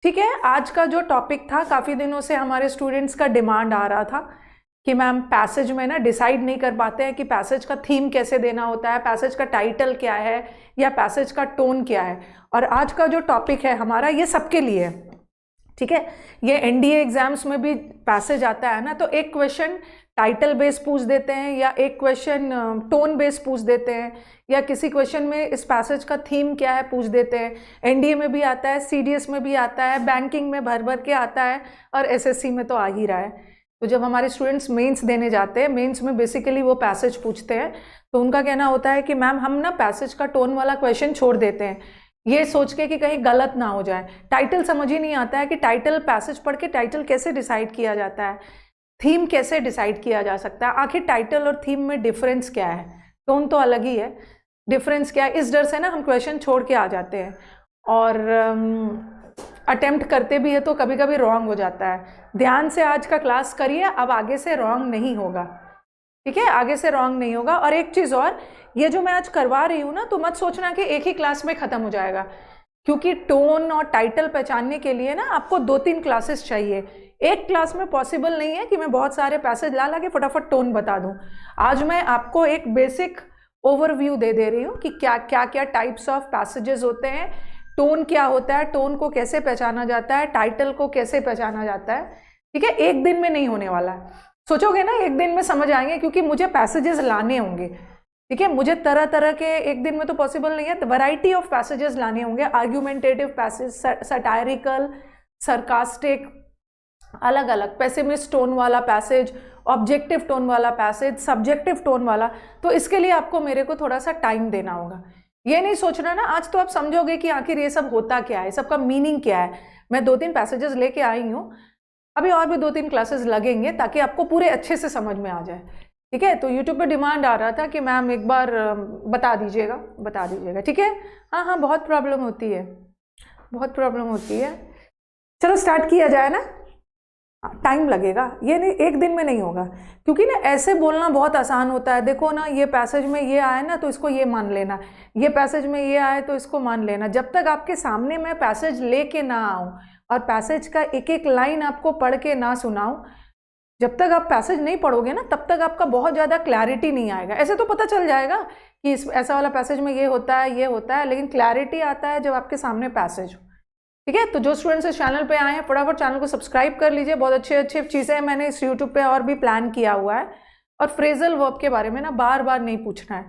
ठीक है, आज का जो टॉपिक था, काफ़ी दिनों से हमारे स्टूडेंट्स का डिमांड आ रहा था कि मैम पैसेज में ना डिसाइड नहीं कर पाते हैं कि पैसेज का थीम कैसे देना होता है, पैसेज का टाइटल क्या है या पैसेज का टोन क्या है। और आज का जो टॉपिक है हमारा ये सबके लिए है। ठीक है, ये एनडीए एग्जाम्स में भी पैसेज आता है ना, तो एक क्वेश्चन टाइटल बेस पूछ देते हैं या एक क्वेश्चन टोन बेस पूछ देते हैं या किसी क्वेश्चन में इस पैसेज का थीम क्या है पूछ देते हैं। एनडीए में भी आता है, सीडीएस में भी आता है, बैंकिंग में भर भर के आता है और एसएससी में तो आ ही रहा है। तो जब हमारे स्टूडेंट्स मेंस देने जाते हैं, मेंस में बेसिकली वो पैसेज पूछते हैं, तो उनका कहना होता है कि मैम हम ना पैसेज का टोन वाला क्वेश्चन छोड़ देते हैं, ये सोच के कि कहीं गलत ना हो जाए। टाइटल समझ ही नहीं आता है कि टाइटल, पैसेज पढ़ के टाइटल कैसे डिसाइड किया जाता है, थीम कैसे डिसाइड किया जा सकता है, आखिर टाइटल और थीम में डिफरेंस क्या है, टोन तो अलग ही है, डिफरेंस क्या है। इस डर से ना हम क्वेश्चन छोड़ के आ जाते हैं और अटेम्प्ट करते भी है तो कभी कभी रॉन्ग हो जाता है। ध्यान से आज का क्लास करिए, अब आगे से रॉन्ग नहीं होगा। ठीक है, आगे से रॉन्ग नहीं होगा। और एक चीज़ और, ये जो मैं आज करवा रही हूँ ना, तो मत सोचना कि एक ही क्लास में ख़त्म हो जाएगा, क्योंकि टोन और टाइटल पहचानने के लिए ना आपको 2-3 क्लासेस चाहिए। एक क्लास में पॉसिबल नहीं है कि मैं बहुत सारे पैसेज ला के फटाफट टोन बता दूं। आज मैं आपको एक बेसिक ओवरव्यू दे रही हूँ कि क्या क्या क्या टाइप्स ऑफ पैसेजेस होते हैं, टोन क्या होता है, टोन को कैसे पहचाना जाता है, टाइटल को कैसे पहचाना जाता है। ठीक है, एक दिन में नहीं होने वाला है, सोचोगे ना एक दिन में समझ आएंगे, क्योंकि मुझे पैसेजेस लाने होंगे। ठीक है, मुझे तरह तरह के, एक दिन में तो पॉसिबल नहीं है, वैरायटी ऑफ पैसेजेस लाने होंगे। आर्ग्यूमेंटेटिव पैसेज, सटायरिकल, सरकास्टिक, अलग अलग, पेसिमिस्ट टोन वाला पैसेज, ऑब्जेक्टिव टोन वाला पैसेज, सब्जेक्टिव टोन वाला। तो इसके लिए आपको मेरे को थोड़ा सा टाइम देना होगा। ये नहीं सोचना ना आज तो आप समझोगे कि आखिर ये सब होता क्या है, सबका मीनिंग क्या है। मैं 2-3 पैसेजेस लेके आई हूँ, अभी और भी 2-3 क्लासेस लगेंगे ताकि आपको पूरे अच्छे से समझ में आ जाए। ठीक है, तो यूट्यूब पे डिमांड आ रहा था कि मैम एक बार बता दीजिएगा। ठीक है, हाँ, बहुत प्रॉब्लम होती है, बहुत प्रॉब्लम होती है। चलो स्टार्ट किया जाए ना, टाइम लगेगा, ये नहीं, एक दिन में नहीं होगा, क्योंकि ना ऐसे बोलना बहुत आसान होता है। देखो ना, ये पैसेज में ये आया ना तो इसको ये मान लेना, ये पैसेज में ये आया तो इसको मान लेना। जब तक आपके सामने मैं पैसेज लेके ना आऊँ और पैसेज का एक एक लाइन आपको पढ़ के ना सुनाऊं, जब तक आप पैसेज नहीं पढ़ोगे ना, तब तक आपका बहुत ज़्यादा क्लैरिटी नहीं आएगा। ऐसे तो पता चल जाएगा कि इस ऐसा वाला पैसेज में ये होता है, लेकिन क्लैरिटी आता है जब आपके सामने पैसेज हो। ठीक है, तो जो स्टूडेंट्स इस चैनल पे आए हैं, फटाफट चैनल को सब्सक्राइब कर लीजिए। बहुत अच्छे अच्छे चीज़ें मैंने इस यूट्यूब पे और भी प्लान किया हुआ है। और फ्रेजल वर्ब के बारे में ना बार बार नहीं पूछना है।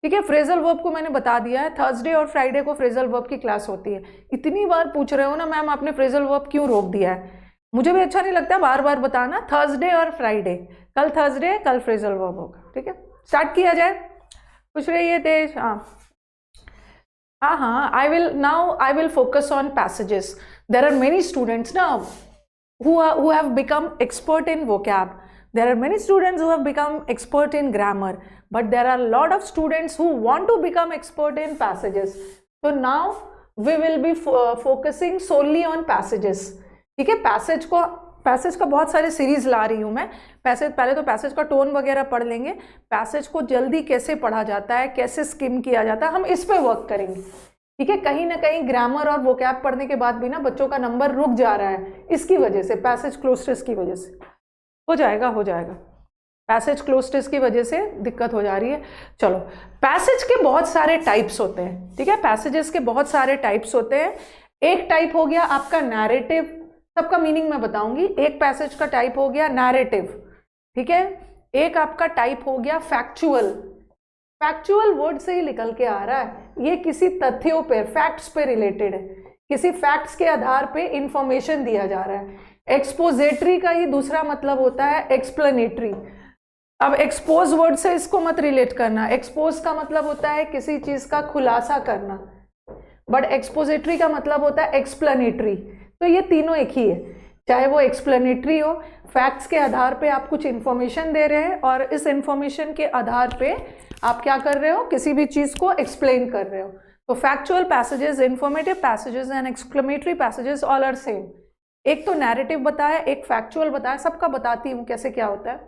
ठीक है, फ्रेजल वर्ब को मैंने बता दिया है, थर्सडे और फ्राइडे को फ्रेजल वर्ब की क्लास होती है। इतनी बार पूछ रहे हो ना मैम आपने फ्रेजल वर्ब क्यों रोक दिया है, मुझे भी अच्छा नहीं लगता बार बार बताना। थर्सडे और फ्राइडे, कल थर्सडे कल फ्रेजल वर्ब होगा। ठीक है, स्टार्ट किया जाए। पूछ रही है तेज, हाँ, I will focus on passages. There are many students now who have become expert in vocab. There are many students who have become expert in grammar, but there are a lot of students who want to become expert in passages. So now we will be focusing solely on passages. ठीक है, passage का बहुत सारे series ला रही हूँ मैं। Passage, पहले तो पैसेज का टोन वगैरह पढ़ लेंगे, पैसेज को जल्दी कैसे पढ़ा जाता है, कैसे स्किम किया जाता है, हम इस पे वर्क करेंगे। ठीक है, कहीं ना कहीं ग्रामर और वोकैब पढ़ने के बाद भी ना बच्चों का नंबर रुक जा रहा है, इसकी वजह से, पैसेज क्लोस्ट्रेस की वजह से। हो जाएगा, पैसेज क्लोस्ट्रेस की वजह से दिक्कत हो जा रही है। चलो, पैसेज के बहुत सारे टाइप्स होते हैं। ठीक है, पैसेजेस के बहुत सारे टाइप्स होते हैं। एक टाइप हो गया आपका नैरेटिव, सबका मीनिंग मैं बताऊंगी। एक पैसेज का टाइप हो गया नैरेटिव। ठीक है, एक आपका टाइप हो गया फैक्चुअल। फैक्चुअल वर्ड से ही निकल के आ रहा है, ये किसी तथ्यों पे, फैक्ट्स पे रिलेटेड है, किसी फैक्ट्स के आधार पे इंफॉर्मेशन दिया जा रहा है। एक्सपोजेटरी का ही दूसरा मतलब होता है एक्सप्लेनेटरी। अब एक्सपोज वर्ड से इसको मत रिलेट करना, एक्सपोज का मतलब होता है किसी चीज का खुलासा करना, बट एक्सपोजेटरी का मतलब होता है एक्सप्लेनेटरी। तो ये तीनों एक ही है, चाहे वो एक्सप्लेनेटरी हो, फैक्ट्स के आधार पे आप कुछ इंफॉर्मेशन दे रहे हैं और इस इंफॉर्मेशन के आधार पे आप क्या कर रहे हो, किसी भी चीज को एक्सप्लेन कर रहे हो। तो factual passages, informative passages and exclamatory passages all are same. एक तो नैरेटिव बताया, एक फैक्चुअल बताया, सबका बताती हूँ कैसे क्या होता है।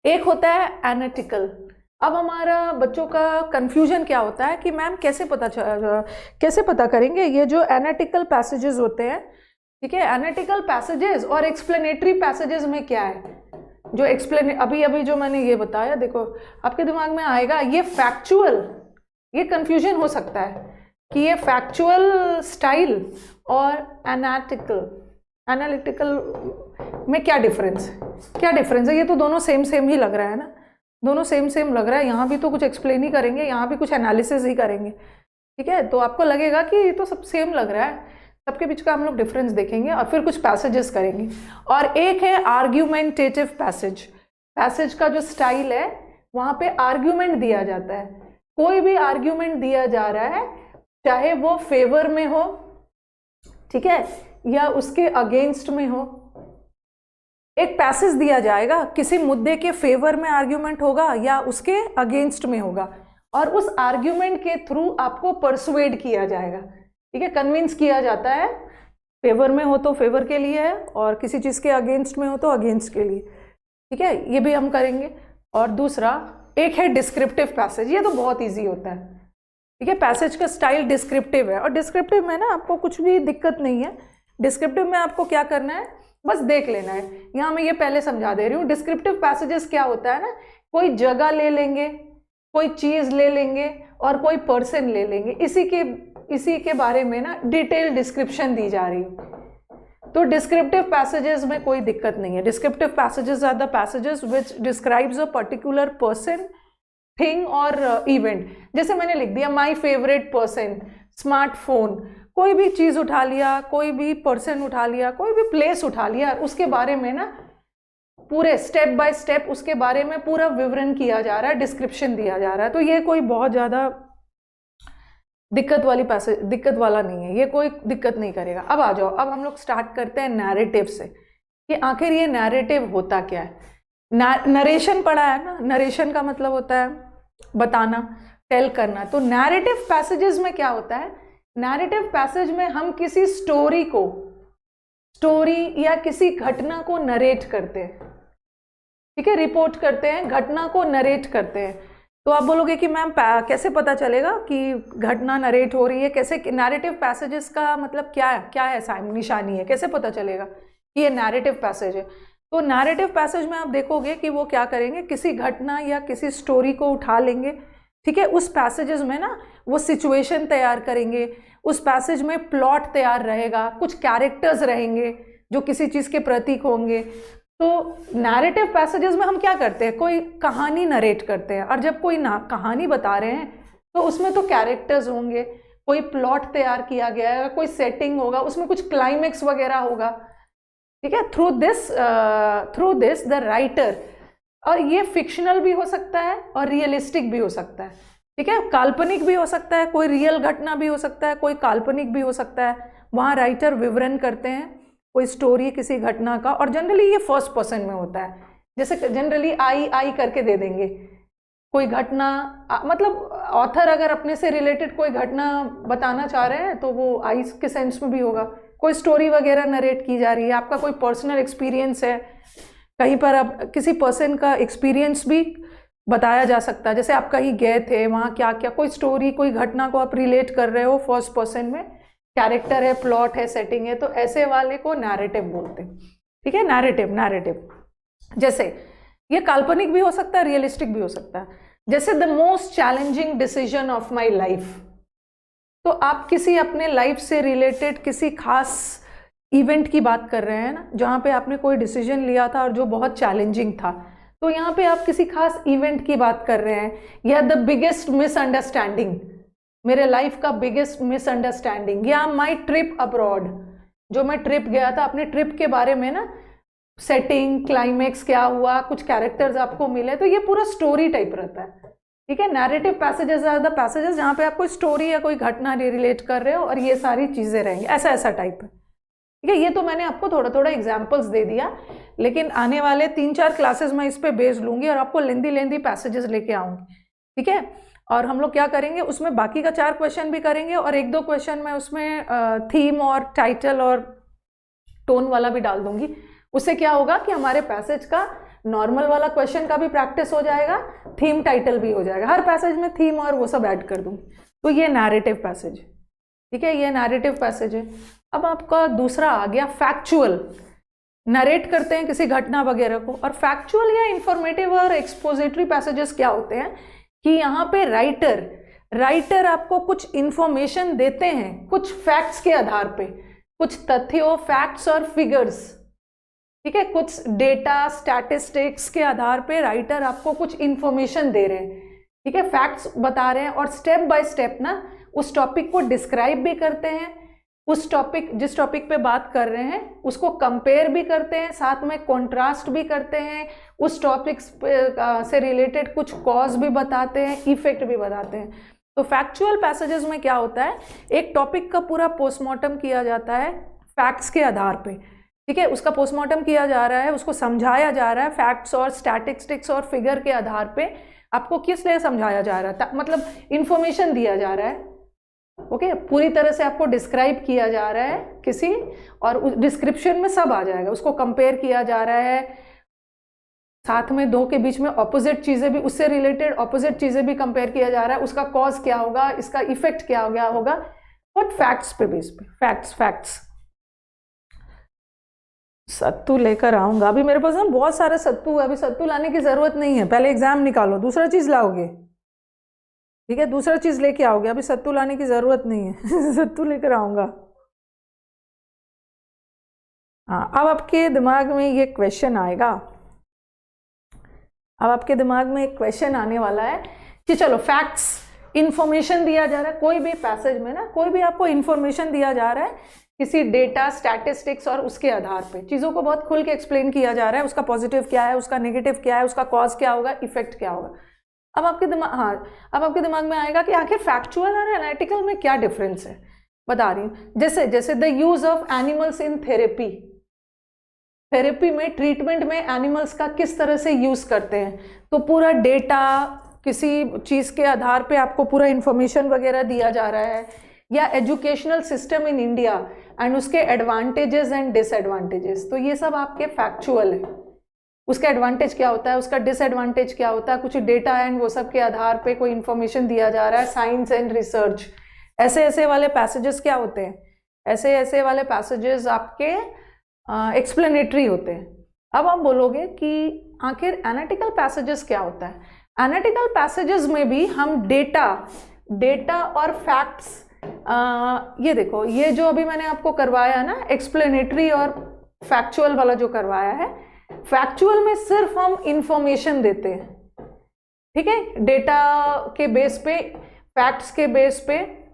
एक होता है एनालिटिकल। अब हमारा बच्चों का कंफ्यूजन क्या होता है कि मैम कैसे पता करेंगे ये जो एनालिटिकल पैसेजेस होते हैं, ठीक है, एनालिटिकल पैसेजेस और एक्सप्लेनेटरी पैसेजेस में क्या है। जो अभी जो मैंने ये बताया, देखो आपके दिमाग में आएगा ये फैक्चुअल, ये कंफ्यूजन हो सकता है कि ये फैक्चुअल स्टाइल और एनालिटिकल में क्या डिफरेंस है। ये तो दोनों सेम ही लग रहा है ना, दोनों सेम लग रहा है। यहाँ भी तो कुछ एक्सप्लेन ही करेंगे, यहाँ भी कुछ एनालिसिस ही करेंगे, ठीक है। तो आपको लगेगा कि ये तो सब सेम लग रहा है, सबके बीच का हम लोग डिफरेंस देखेंगे और फिर कुछ पैसेजेस करेंगे। और एक है आर्ग्यूमेंटेटिव पैसेज का जो स्टाइल है, वहाँ पे आर्ग्यूमेंट दिया जाता है। कोई भी आर्ग्यूमेंट दिया जा रहा है, चाहे वो फेवर में हो, ठीक है, या उसके अगेंस्ट में हो। एक पैसेज दिया जाएगा, किसी मुद्दे के फेवर में आर्ग्यूमेंट होगा या उसके अगेंस्ट में होगा, और उस आर्ग्यूमेंट के थ्रू आपको परसुएड किया जाएगा, ठीक है, कन्विंस किया जाता है। फेवर में हो तो फेवर के लिए है, और किसी चीज़ के अगेंस्ट में हो तो अगेंस्ट के लिए, ठीक है, ये भी हम करेंगे। और दूसरा एक है डिस्क्रिप्टिव पैसेज, ये तो बहुत ईजी होता है, ठीक है। पैसेज का स्टाइल डिस्क्रिप्टिव है, और डिस्क्रिप्टिव में ना आपको कुछ भी दिक्कत नहीं है। डिस्क्रिप्टिव में आपको क्या करना है, बस देख लेना है। यहाँ मैं ये पहले समझा दे रही हूँ। डिस्क्रिप्टिव पैसेजेस क्या होता है ना, कोई जगह ले लेंगे, कोई चीज़ ले लेंगे और कोई पर्सन ले लेंगे, इसी के बारे में ना डिटेल डिस्क्रिप्शन दी जा रही है। तो डिस्क्रिप्टिव पैसेजेस में कोई दिक्कत नहीं है। Descriptive passages are the passages which describes a particular person, thing और इवेंट। जैसे मैंने लिख दिया माई फेवरेट पर्सन, स्मार्टफोन, कोई भी चीज़ उठा लिया, कोई भी पर्सन उठा लिया, कोई भी प्लेस उठा लिया, उसके बारे में ना पूरे स्टेप बाय स्टेप उसके बारे में पूरा विवरण किया जा रहा है, डिस्क्रिप्शन दिया जा रहा है। तो ये कोई बहुत ज़्यादा दिक्कत वाला नहीं है, ये कोई दिक्कत नहीं करेगा। अब आ जाओ, अब हम लोग स्टार्ट करते हैं नैरेटिव से कि आखिर ये नैरेटिव होता क्या है। नरेशन पढ़ा है ना, नरेशन का मतलब होता है बताना, टेल करना। तो नैरेटिव पैसेजेस में क्या होता है, नैरेटिव पैसेज में हम किसी स्टोरी या किसी घटना को नरेट करते हैं, ठीक है, रिपोर्ट करते हैं, घटना को नरेट करते हैं। तो आप बोलोगे कि मैम कैसे पता चलेगा कि घटना नरेट हो रही है, कैसे, नैरेटिव पैसेजेस का मतलब क्या है निशानी है, कैसे पता चलेगा कि ये नैरेटिव पैसेज है। तो नैरेटिव पैसेज में आप देखोगे कि वो क्या करेंगे, किसी घटना या किसी स्टोरी को उठा लेंगे, ठीक है, उस पैसेजेस में ना वो सिचुएशन तैयार करेंगे, उस पैसेज में प्लॉट तैयार रहेगा, कुछ कैरेक्टर्स रहेंगे जो किसी चीज़ के प्रतीक होंगे। तो नैरेटिव पैसेजेस में हम क्या करते हैं, कोई कहानी नरेट करते हैं, और जब कोई कहानी बता रहे हैं तो उसमें तो कैरेक्टर्स होंगे, कोई प्लॉट तैयार किया गया है, कोई सेटिंग होगा, उसमें कुछ क्लाइमेक्स वगैरह होगा, ठीक है। थ्रू दिस द राइटर, और ये फिक्शनल भी हो सकता है और रियलिस्टिक भी हो सकता है, ठीक है, काल्पनिक भी हो सकता है, कोई रियल घटना भी हो सकता है, कोई काल्पनिक भी हो सकता है। वहाँ राइटर विवरण करते हैं कोई स्टोरी किसी घटना का, और जनरली ये फर्स्ट पर्सन में होता है। जैसे जनरली आई करके दे देंगे कोई घटना, मतलब ऑथर अगर अपने से रिलेटेड कोई घटना बताना चाह रहे हैं तो वो आई के सेंस में भी होगा। कोई स्टोरी वगैरह नरेट की जा रही है, आपका कोई पर्सनल एक्सपीरियंस है, कहीं पर आप किसी पर्सन का एक्सपीरियंस भी बताया जा सकता है। जैसे आप कहीं गए थे, वहाँ क्या क्या, कोई स्टोरी, कोई घटना को आप रिलेट कर रहे हो फर्स्ट पर्सन में, कैरेक्टर है, प्लॉट है, सेटिंग है, तो ऐसे वाले को नैरेटिव बोलते हैं, ठीक है। नैरेटिव जैसे ये काल्पनिक भी हो सकता है, रियलिस्टिक भी हो सकता है। जैसे the most challenging decision of my life, तो आप किसी अपने लाइफ से रिलेटेड किसी खास इवेंट की बात कर रहे हैं ना, जहाँ पे आपने कोई डिसीजन लिया था और जो बहुत चैलेंजिंग था। तो यहाँ पे आप किसी खास इवेंट की बात कर रहे हैं, या द बिगेस्ट मिसअंडरस्टैंडिंग, मेरे लाइफ का बिगेस्ट मिसअंडरस्टैंडिंग, या माई ट्रिप अब्रॉड, जो मैं ट्रिप गया था, अपने ट्रिप के बारे में ना, सेटिंग, क्लाइमेक्स क्या हुआ, कुछ कैरेक्टर्स आपको मिले, तो ये पूरा स्टोरी टाइप रहता है, ठीक है। Narrative passages are the passages जहाँ पे आप कोई स्टोरी या कोई घटना रिलेट कर रहे हो और ये सारी चीज़ें रहेंगी, ऐसा टाइप है, ठीक है। ये तो मैंने आपको थोड़ा एग्जाम्पल्स दे दिया, लेकिन आने वाले 3-4 क्लासेस में इस पर बेस लूंगी और आपको लेंदी पैसेजेस लेके आऊँगी, ठीक है। और हम लोग क्या करेंगे, उसमें बाकी का 4 क्वेश्चन भी करेंगे, और 1-2 क्वेश्चन मैं उसमें थीम और टाइटल और टोन वाला भी डाल दूंगी। उससे क्या होगा कि हमारे पैसेज का नॉर्मल वाला क्वेश्चन का भी प्रैक्टिस हो जाएगा, थीम टाइटल भी हो जाएगा, हर पैसेज में थीम और वो सब ऐड कर दूँ। तो ये नैरेटिव पैसेज, ठीक है, ये नैरेटिव पैसेज है। अब आपका दूसरा आ गया फैक्चुअल, नरेट करते हैं किसी घटना वगैरह को। और फैक्चुअल या इंफॉर्मेटिव और एक्सपोजिटरी पैसेजेस क्या होते हैं कि यहाँ पे राइटर आपको कुछ इंफॉर्मेशन देते हैं कुछ फैक्ट्स के आधार पे, कुछ तथ्यों, फैक्ट्स और फिगर्स, ठीक है, कुछ डेटा स्टैटिस्टिक्स के आधार पे राइटर आपको कुछ इंफॉर्मेशन दे रहे हैं, ठीक है, फैक्ट्स बता रहे हैं और स्टेप बाय स्टेप ना उस टॉपिक को डिस्क्राइब भी करते हैं, उस टॉपिक जिस टॉपिक पे बात कर रहे हैं उसको कंपेयर भी करते हैं, साथ में कॉन्ट्रास्ट भी करते हैं, उस टॉपिक से रिलेटेड कुछ कॉज भी बताते हैं, इफेक्ट भी बताते हैं। तो फैक्चुअल पैसेजेस में क्या होता है, एक टॉपिक का पूरा पोस्टमार्टम किया जाता है फैक्ट्स के आधार पे, ठीक है, उसका पोस्टमार्टम किया जा रहा है, उसको समझाया जा रहा है फैक्ट्स और स्टैटिस्टिक्स और फिगर के आधार पे। आपको किस लिए समझाया जा रहा है, मतलब इंफॉर्मेशन दिया जा रहा है, ओके, पूरी तरह से आपको डिस्क्राइब किया जा रहा है किसी, और उस डिस्क्रिप्शन में सब आ जाएगा, उसको कंपेयर किया जा रहा है, साथ में दो के बीच में ऑपोजिट चीजें भी, उससे रिलेटेड ऑपोजिट चीजें भी कंपेयर किया जा रहा है, उसका कॉज क्या होगा, इसका इफेक्ट क्या होगा, बट फैक्ट्स पे बेस पे, फैक्ट्स। सत्तू लेकर आऊंगा, अभी मेरे पास ना बहुत सारे सत्तू है, अभी सत्तू लाने की जरूरत नहीं है, पहले एग्जाम निकालो, दूसरा चीज लाओगे, ठीक है, दूसरा चीज लेके आओगे, अभी सत्तू लाने की जरूरत नहीं है सत्तू लेकर आऊंगा। हाँ, अब आपके दिमाग में ये क्वेश्चन आएगा, अब आपके दिमाग में एक क्वेश्चन आने वाला है कि चलो फैक्ट्स, इंफॉर्मेशन दिया जा रहा है कोई भी पैसेज में ना, कोई भी आपको इंफॉर्मेशन दिया जा रहा है किसी डेटा स्टैटिस्टिक्स और उसके आधार पे चीज़ों को बहुत खुल के एक्सप्लेन किया जा रहा है, उसका पॉजिटिव क्या है, उसका नेगेटिव क्या है, उसका कॉज क्या होगा, इफेक्ट क्या होगा। अब आपके दिमाग में आएगा कि आखिर फैक्चुअल और एनालिटिकल में क्या डिफरेंस है, बता रही हूँ। जैसे the use of animals in therapy में, ट्रीटमेंट में एनिमल्स का किस तरह से यूज करते हैं, तो पूरा डेटा किसी चीज के आधार पे आपको पूरा इंफॉर्मेशन वगैरह दिया जा रहा है, या educational system in India and उसके एडवांटेजेस एंड डिसएडवांटेजेस, तो ये सब आपके फैक्चुअल है। उसका एडवांटेज क्या होता है, उसका डिसएडवांटेज क्या होता है, कुछ डेटा एंड वो सब के आधार पे कोई इंफॉर्मेशन दिया जा रहा है, साइंस एंड रिसर्च। ऐसे वाले पैसेजेस क्या होते हैं, ऐसे वाले पैसेजेस आपके एक्सप्लेनेटरी होते हैं। अब आप बोलोगे कि आखिर एनालिटिकल पैसेजेस क्या होता है। एनालिटिकल पैसेजेस में भी हम डेटा और फैक्ट्स, ये देखो, ये जो अभी मैंने आपको करवाया ना एक्सप्लेनेटरी और फैक्चुअल वाला जो करवाया है, फैक्चुअल में सिर्फ हम इंफॉर्मेशन देते हैं, ठीक है, डेटा के बेस पे, फैक्ट्स के बेस पे,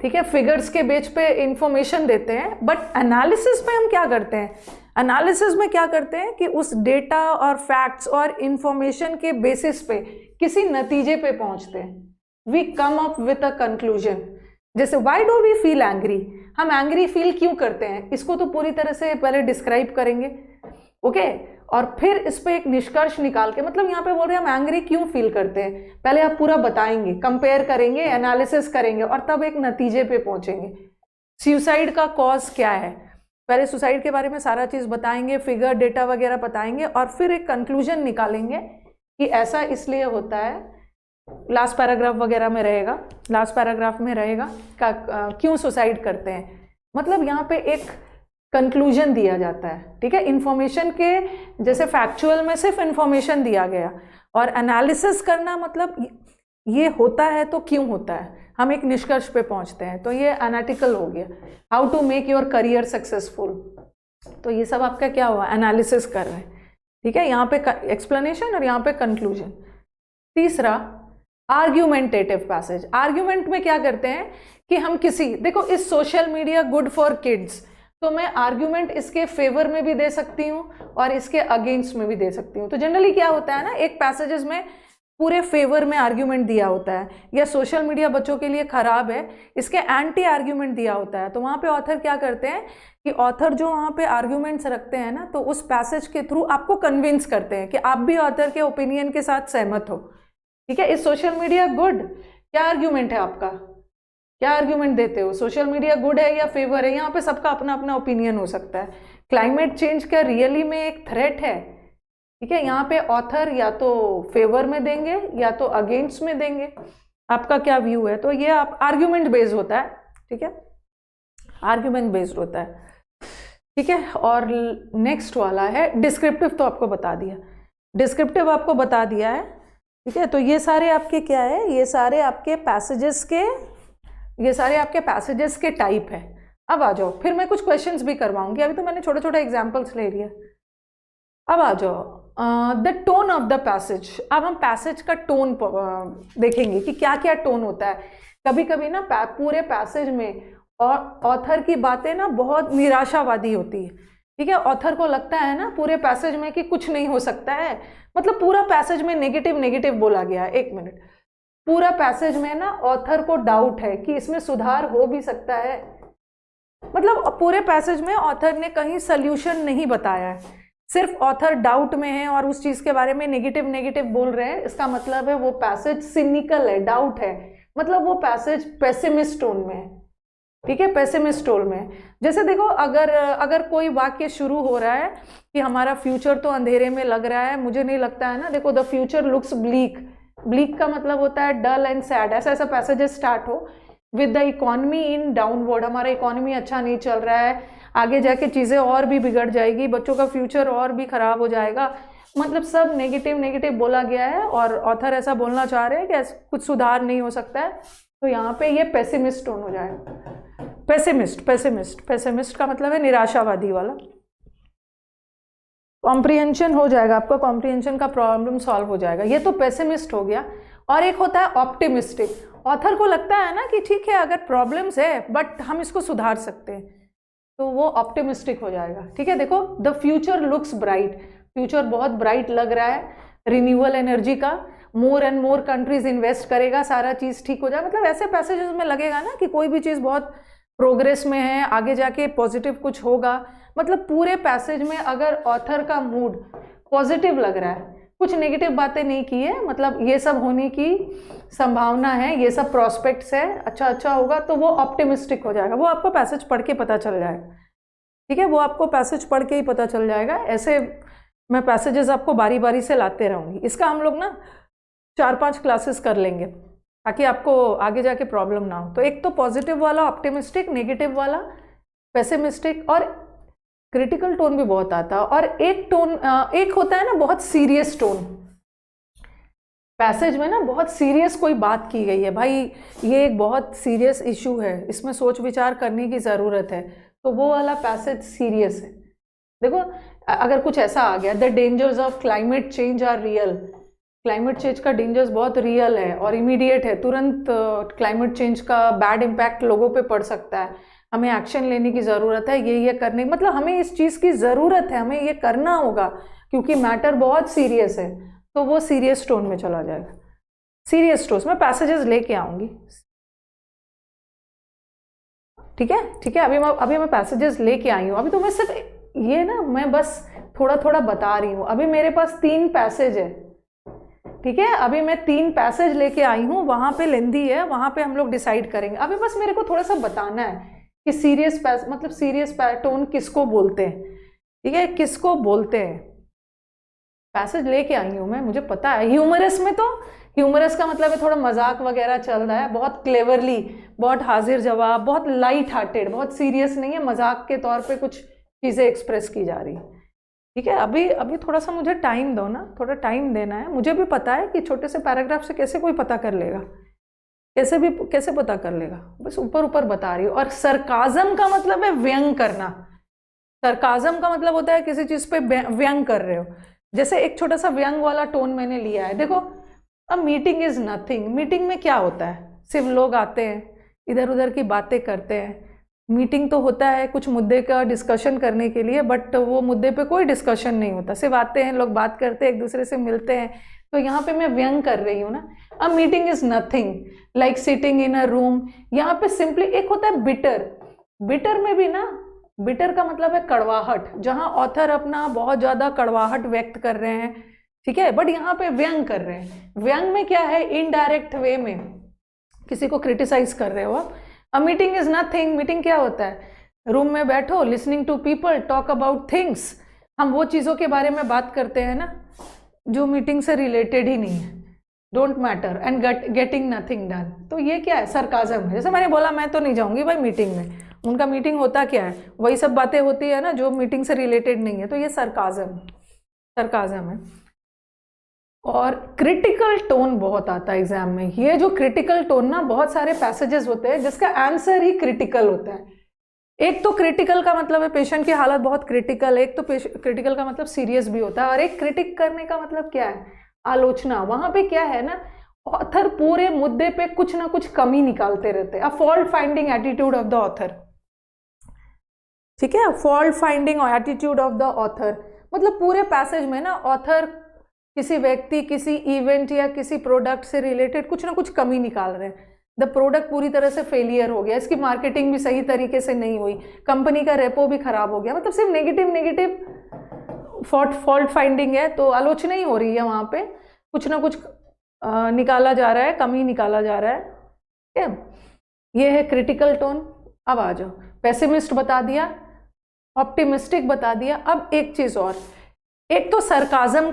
ठीक है, फिगर्स के बेस पे इंफॉर्मेशन देते हैं। बट एनालिसिस में हम क्या करते हैं, एनालिसिस में क्या करते हैं कि उस डेटा और फैक्ट्स और इंफॉर्मेशन के बेसिस पे किसी नतीजे पे पहुंचते हैं। We come up with a conclusion. जैसे why do we feel angry, हम एंग्री फील क्यों करते हैं, इसको तो पूरी तरह से पहले डिस्क्राइब करेंगे, ओके, और फिर इस पे एक निष्कर्ष निकाल के, मतलब यहाँ पे बोल रहे हैं हम एंग्री क्यों फील करते हैं, पहले आप पूरा बताएंगे, कंपेयर करेंगे, एनालिसिस करेंगे और तब एक नतीजे पे पहुंचेंगे। सुसाइड का कॉज क्या है, पहले सुसाइड के बारे में सारा चीज बताएंगे, फिगर डेटा वगैरह बताएंगे और फिर एक कंक्लूजन निकालेंगे कि ऐसा इसलिए होता है, लास्ट पैराग्राफ वगैरह में रहेगा, लास्ट पैराग्राफ में रहेगा क्यों सुसाइड करते हैं, मतलब यहाँ पे एक कंक्लूजन दिया जाता है, ठीक है। इंफॉर्मेशन के जैसे फैक्चुअल में सिर्फ इंफॉर्मेशन दिया गया, और एनालिसिस करना मतलब ये होता है तो क्यों होता है, हम एक निष्कर्ष पे पहुंचते हैं, तो ये एनालिटिकल हो गया। How to make your career successful, तो ये सब आपका क्या हुआ, एनालिसिस कर रहे हैं, ठीक है, यहाँ पे एक्सप्लेनेशन और यहाँ पे कंक्लूजन। तीसरा आर्ग्यूमेंटेटिव पैसेज। आर्ग्यूमेंट में क्या करते हैं कि हम किसी, देखो इस social media good for kids, तो मैं आर्ग्यूमेंट इसके फेवर में भी दे सकती हूँ और इसके अगेंस्ट में भी दे सकती हूँ। तो जनरली क्या होता है ना, एक पैसेजेस में पूरे फेवर में आर्ग्यूमेंट दिया होता है, या सोशल मीडिया बच्चों के लिए खराब है, इसके एंटी आर्ग्यूमेंट दिया होता है। तो वहाँ पे ऑथर क्या करते हैं कि ऑथर जो वहाँ पे आर्ग्यूमेंट्स रखते हैं ना, तो उस पैसेज के थ्रू आपको कन्विंस करते हैं कि आप भी ऑथर के ओपिनियन के साथ सहमत हो, ठीक है। इस सोशल मीडिया गुड, क्या आर्ग्यूमेंट है आपका, क्या आर्ग्यूमेंट देते हो, सोशल मीडिया गुड है या फेवर है, यहाँ पे सबका अपना अपना ओपिनियन हो सकता है। क्लाइमेट चेंज क्या रियली में एक थ्रेट है ठीक है, यहाँ पे ऑथर या तो फेवर में देंगे या तो अगेंस्ट में देंगे, आपका क्या व्यू है। तो ये आप आर्ग्यूमेंट बेस्ड होता है, ठीक है, आर्ग्यूमेंट बेस्ड होता है, ठीक है। और नेक्स्ट वाला है डिस्क्रिप्टिव, तो आपको बता दिया, डिस्क्रिप्टिव आपको बता दिया है, ठीक है। तो ये सारे आपके क्या है, ये सारे आपके पैसेजेस के टाइप है। अब आ जाओ, फिर मैं कुछ क्वेश्चंस भी करवाऊंगी, अभी तो मैंने छोटे छोटे एग्जांपल्स ले लिया। अब आ जाओ the tone of the passage. अब हम पैसेज का टोन देखेंगे कि क्या क्या टोन होता है। कभी कभी ना पूरे पैसेज में और ऑथर की बातें ना बहुत निराशावादी होती है, ठीक है। ऑथर को लगता है ना पूरे पैसेज में कि कुछ नहीं हो सकता है, मतलब पूरा पैसेज में नेगेटिव नेगेटिव बोला गया है। एक मिनट, पूरा पैसेज में ना ऑथर को डाउट है कि इसमें सुधार हो भी सकता है, मतलब पूरे पैसेज में ऑथर ने कहीं सल्यूशन नहीं बताया है, सिर्फ ऑथर डाउट में है और उस चीज के बारे में नेगेटिव नेगेटिव बोल रहे हैं। इसका मतलब है वो पैसेज सिनिकल है, डाउट है, मतलब वो पैसेज पेसिमिस्ट टोन में है, ठीक है, पेसिमिस्ट टोन में। जैसे देखो, अगर कोई वाक्य शुरू हो रहा है कि हमारा फ्यूचर तो अंधेरे में लग रहा है, मुझे नहीं लगता है ना, देखो the future looks bleak, bleak का मतलब होता है डल एंड सैड, ऐसा ऐसा पैसेजेस स्टार्ट हो with the economy in downward, हमारा इकोनॉमी अच्छा नहीं चल रहा है, आगे जाके चीज़ें और भी बिगड़ जाएगी, बच्चों का फ्यूचर और भी खराब हो जाएगा, मतलब सब नेगेटिव नेगेटिव बोला गया है और ऑथर ऐसा बोलना चाह रहे हैं कि कुछ सुधार नहीं हो सकता है। तो यहाँ पे ये पेसिमिस्ट टोन हो जाएगा, पेसिमिस्ट का मतलब है निराशावादी वाला। कॉम्प्रिहेंशन हो जाएगा आपका, कॉम्प्रिहेंशन का प्रॉब्लम सॉल्व हो जाएगा, ये तो पेसिमिस्ट हो गया। और एक होता है ऑप्टिमिस्टिक, ऑथर को लगता है ना कि ठीक है अगर प्रॉब्लम्स है बट हम इसको सुधार सकते हैं, तो वो ऑप्टिमिस्टिक हो जाएगा, ठीक है। देखो the future looks bright, future बहुत ब्राइट लग रहा है, रिन्यूएबल एनर्जी का, more and more countries invest करेगा, सारा चीज ठीक हो जाए, मतलब ऐसे पैसेजेस में लगेगा ना कि कोई भी चीज बहुत प्रोग्रेस में है, आगे जाके पॉजिटिव कुछ होगा। मतलब पूरे पैसेज में अगर ऑथर का मूड पॉजिटिव लग रहा है, कुछ नेगेटिव बातें नहीं की है, मतलब ये सब होने की संभावना है, ये सब प्रोस्पेक्ट्स है, अच्छा अच्छा होगा, तो वो ऑप्टिमिस्टिक हो जाएगा। वो आपको पैसेज पढ़ के पता चल जाएगा, ठीक है, वो आपको पैसेज पढ़ के ही पता चल जाएगा। ऐसे मैं पैसेजेस आपको बारी बारी से लाते रहूँगी, इसका हम लोग ना 4-5 क्लासेस कर लेंगे ताकि आपको आगे जाके प्रॉब्लम ना हो। तो एक तो पॉजिटिव वाला ऑप्टिमिस्टिक, नेगेटिव वाला पेसिमिस्टिक, और क्रिटिकल टोन भी बहुत आता है। और एक होता है ना बहुत सीरियस टोन, पैसेज में ना बहुत सीरियस कोई बात की गई है, भाई ये एक बहुत सीरियस इशू है, इसमें सोच विचार करने की ज़रूरत है, तो वो वाला पैसेज सीरियस है। देखो अगर कुछ ऐसा आ गया, the dangers of climate change are real, climate change का डेंजर्स बहुत रियल है और इमीडिएट है, तुरंत क्लाइमेट चेंज का बैड इम्पैक्ट लोगों पे पड़ सकता है, हमें एक्शन लेने की ज़रूरत है, ये करने, मतलब हमें इस चीज़ की ज़रूरत है, हमें ये करना होगा क्योंकि मैटर बहुत सीरियस है, तो वो सीरियस टोन में चला जाएगा। सीरियस टोन में पैसेजेस लेके आऊँगी, ठीक है, ठीक है। अभी मैं पैसेजेस लेके आई हूँ, अभी तो मैं सिर्फ ये ना मैं बस थोड़ा थोड़ा बता रही हूँ। अभी मेरे पास 3 पैसेज है, ठीक है, अभी मैं 3 पैसेज लेके आई हूँ, वहाँ पे लेंदी है, वहाँ पे हम लोग डिसाइड करेंगे। अभी बस मेरे को थोड़ा सा बताना है कि सीरियस मतलब सीरियस टोन किसको बोलते हैं, ठीक है, किसको बोलते हैं। पैसेज लेके आई हूँ मैं, मुझे पता है। ह्यूमरस में तो, ह्यूमरस का मतलब है थोड़ा मजाक वगैरह चल रहा है, बहुत क्लेवरली, बहुत हाजिर जवाब, बहुत लाइट हार्टेड, बहुत सीरियस नहीं है, मजाक के तौर पे कुछ चीज़ें एक्सप्रेस की जा रही है, ठीक है। अभी थोड़ा सा मुझे टाइम दो ना, थोड़ा टाइम देना है। मुझे भी पता है कि छोटे से पैराग्राफ से कैसे कोई पता कर लेगा, कैसे पता कर लेगा, बस ऊपर ऊपर बता रही हूँ। और सरकाज़म का मतलब है व्यंग करना, सरकाज़म का मतलब होता है किसी चीज़ पे व्यंग कर रहे हो। जैसे एक छोटा सा व्यंग वाला टोन मैंने लिया है, देखो अब मीटिंग इज नथिंग, मीटिंग में क्या होता है, सिर्फ लोग आते हैं, इधर उधर की बातें करते हैं। मीटिंग तो होता है कुछ मुद्दे का डिस्कशन करने के लिए, बट वो मुद्दे पे कोई डिस्कशन नहीं होता, सिर्फ आते हैं लोग, बात करते हैं, एक दूसरे से मिलते हैं। तो यहाँ पे मैं व्यंग कर रही हूँ ना। अब meeting is nothing like sitting in a room, यहाँ पे सिंपली एक होता है बिटर, बिटर में भी ना, बिटर का मतलब है कड़वाहट, जहाँ ऑथर अपना बहुत ज़्यादा कड़वाहट व्यक्त कर रहे हैं, ठीक है, बट यहाँ पे व्यंग कर रहे हैं। व्यंग में क्या है, इनडायरेक्ट वे में किसी को क्रिटिसाइज कर रहे हो आप। A meeting is nothing, meeting क्या होता है, रूम में बैठो, listening to people talk about things, हम वो चीज़ों के बारे में बात करते हैं ना जो मीटिंग से रिलेटेड ही नहीं है, don't matter and getting nothing done. तो ये क्या है, सरकाज़म है। जैसे मैंने बोला मैं तो नहीं जाऊंगी भाई मीटिंग में, उनका मीटिंग होता क्या है, वही सब बातें होती है ना जो मीटिंग से रिलेटेड नहीं है, तो ये सरकाज़म है। और क्रिटिकल टोन बहुत आता है एग्जाम में। ये जो क्रिटिकल टोन ना, बहुत सारे पैसेजेस होते हैं जिसका आंसर ही क्रिटिकल होता है। एक तो क्रिटिकल का मतलब है पेशेंट की हालत बहुत क्रिटिकल, एक तो क्रिटिकल का मतलब सीरियस भी होता है, और एक क्रिटिक करने का मतलब क्या है, आलोचना। वहां पे क्या है ना, ऑथर पूरे मुद्दे पे कुछ ना कुछ कमी निकालते रहते हैं। A fault finding attitude of the author, ठीक है, fault finding attitude of the author मतलब पूरे पैसेज में ना ऑथर किसी व्यक्ति, किसी इवेंट या किसी प्रोडक्ट से रिलेटेड कुछ ना कुछ कमी निकाल रहे हैं। द प्रोडक्ट पूरी तरह से फेलियर हो गया, इसकी मार्केटिंग भी सही तरीके से नहीं हुई, कंपनी का रेपो भी खराब हो गया, मतलब सिर्फ नेगेटिव फॉल्ट फाइंडिंग है। तो आलोचना ही हो रही है, वहाँ पे कुछ ना कुछ निकाला जा रहा है, कमी निकाला जा रहा है, ठीक है। ये है क्रिटिकल टोन। अब आ जाओ, पेसिमिस्ट बता दिया, ऑप्टिमिस्टिक बता दिया। अब एक चीज़ और, एक तो सरकाज़म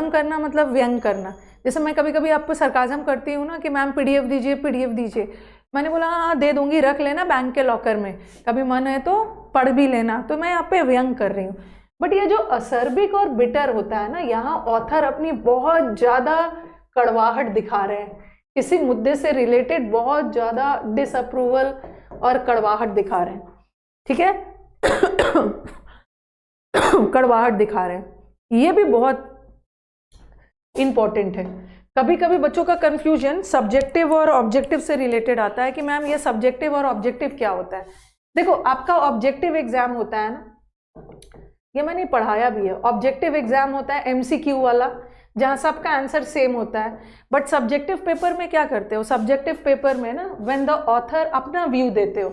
करना मतलब व्यंग करना। जैसे मैं कभी कभी आपको सरकाज़म करती हूँ ना कि मैम पीडीएफ दीजिए, मैंने बोला हाँ दे दूंगी, रख लेना बैंक के लॉकर में, कभी मन है तो पढ़ भी लेना, तो मैं यहाँ पे व्यंग कर रही हूँ। बट ये जो असर्बिक और बिटर होता है ना, यहाँ ऑथर अपनी बहुत ज़्यादा कड़वाहट दिखा रहे हैं, किसी मुद्दे से रिलेटेड बहुत ज़्यादा डिसअप्रूवल और कड़वाहट दिखा रहे हैं, ठीक है कड़वाहट दिखा रहे हैं। ये भी बहुत इंपॉर्टेंट है। कभी कभी बच्चों का कंफ्यूजन सब्जेक्टिव और ऑब्जेक्टिव से रिलेटेड आता है कि मैम ये सब्जेक्टिव और ऑब्जेक्टिव क्या होता है। देखो आपका ऑब्जेक्टिव एग्जाम होता है ना, ये मैंने पढ़ाया भी है, ऑब्जेक्टिव एग्जाम होता है एमसीक्यू वाला, जहाँ सबका आंसर सेम होता है। बट सब्जेक्टिव पेपर में क्या करते हो, सब्जेक्टिव पेपर में ना व्हेन द ऑथर अपना व्यू देते हो।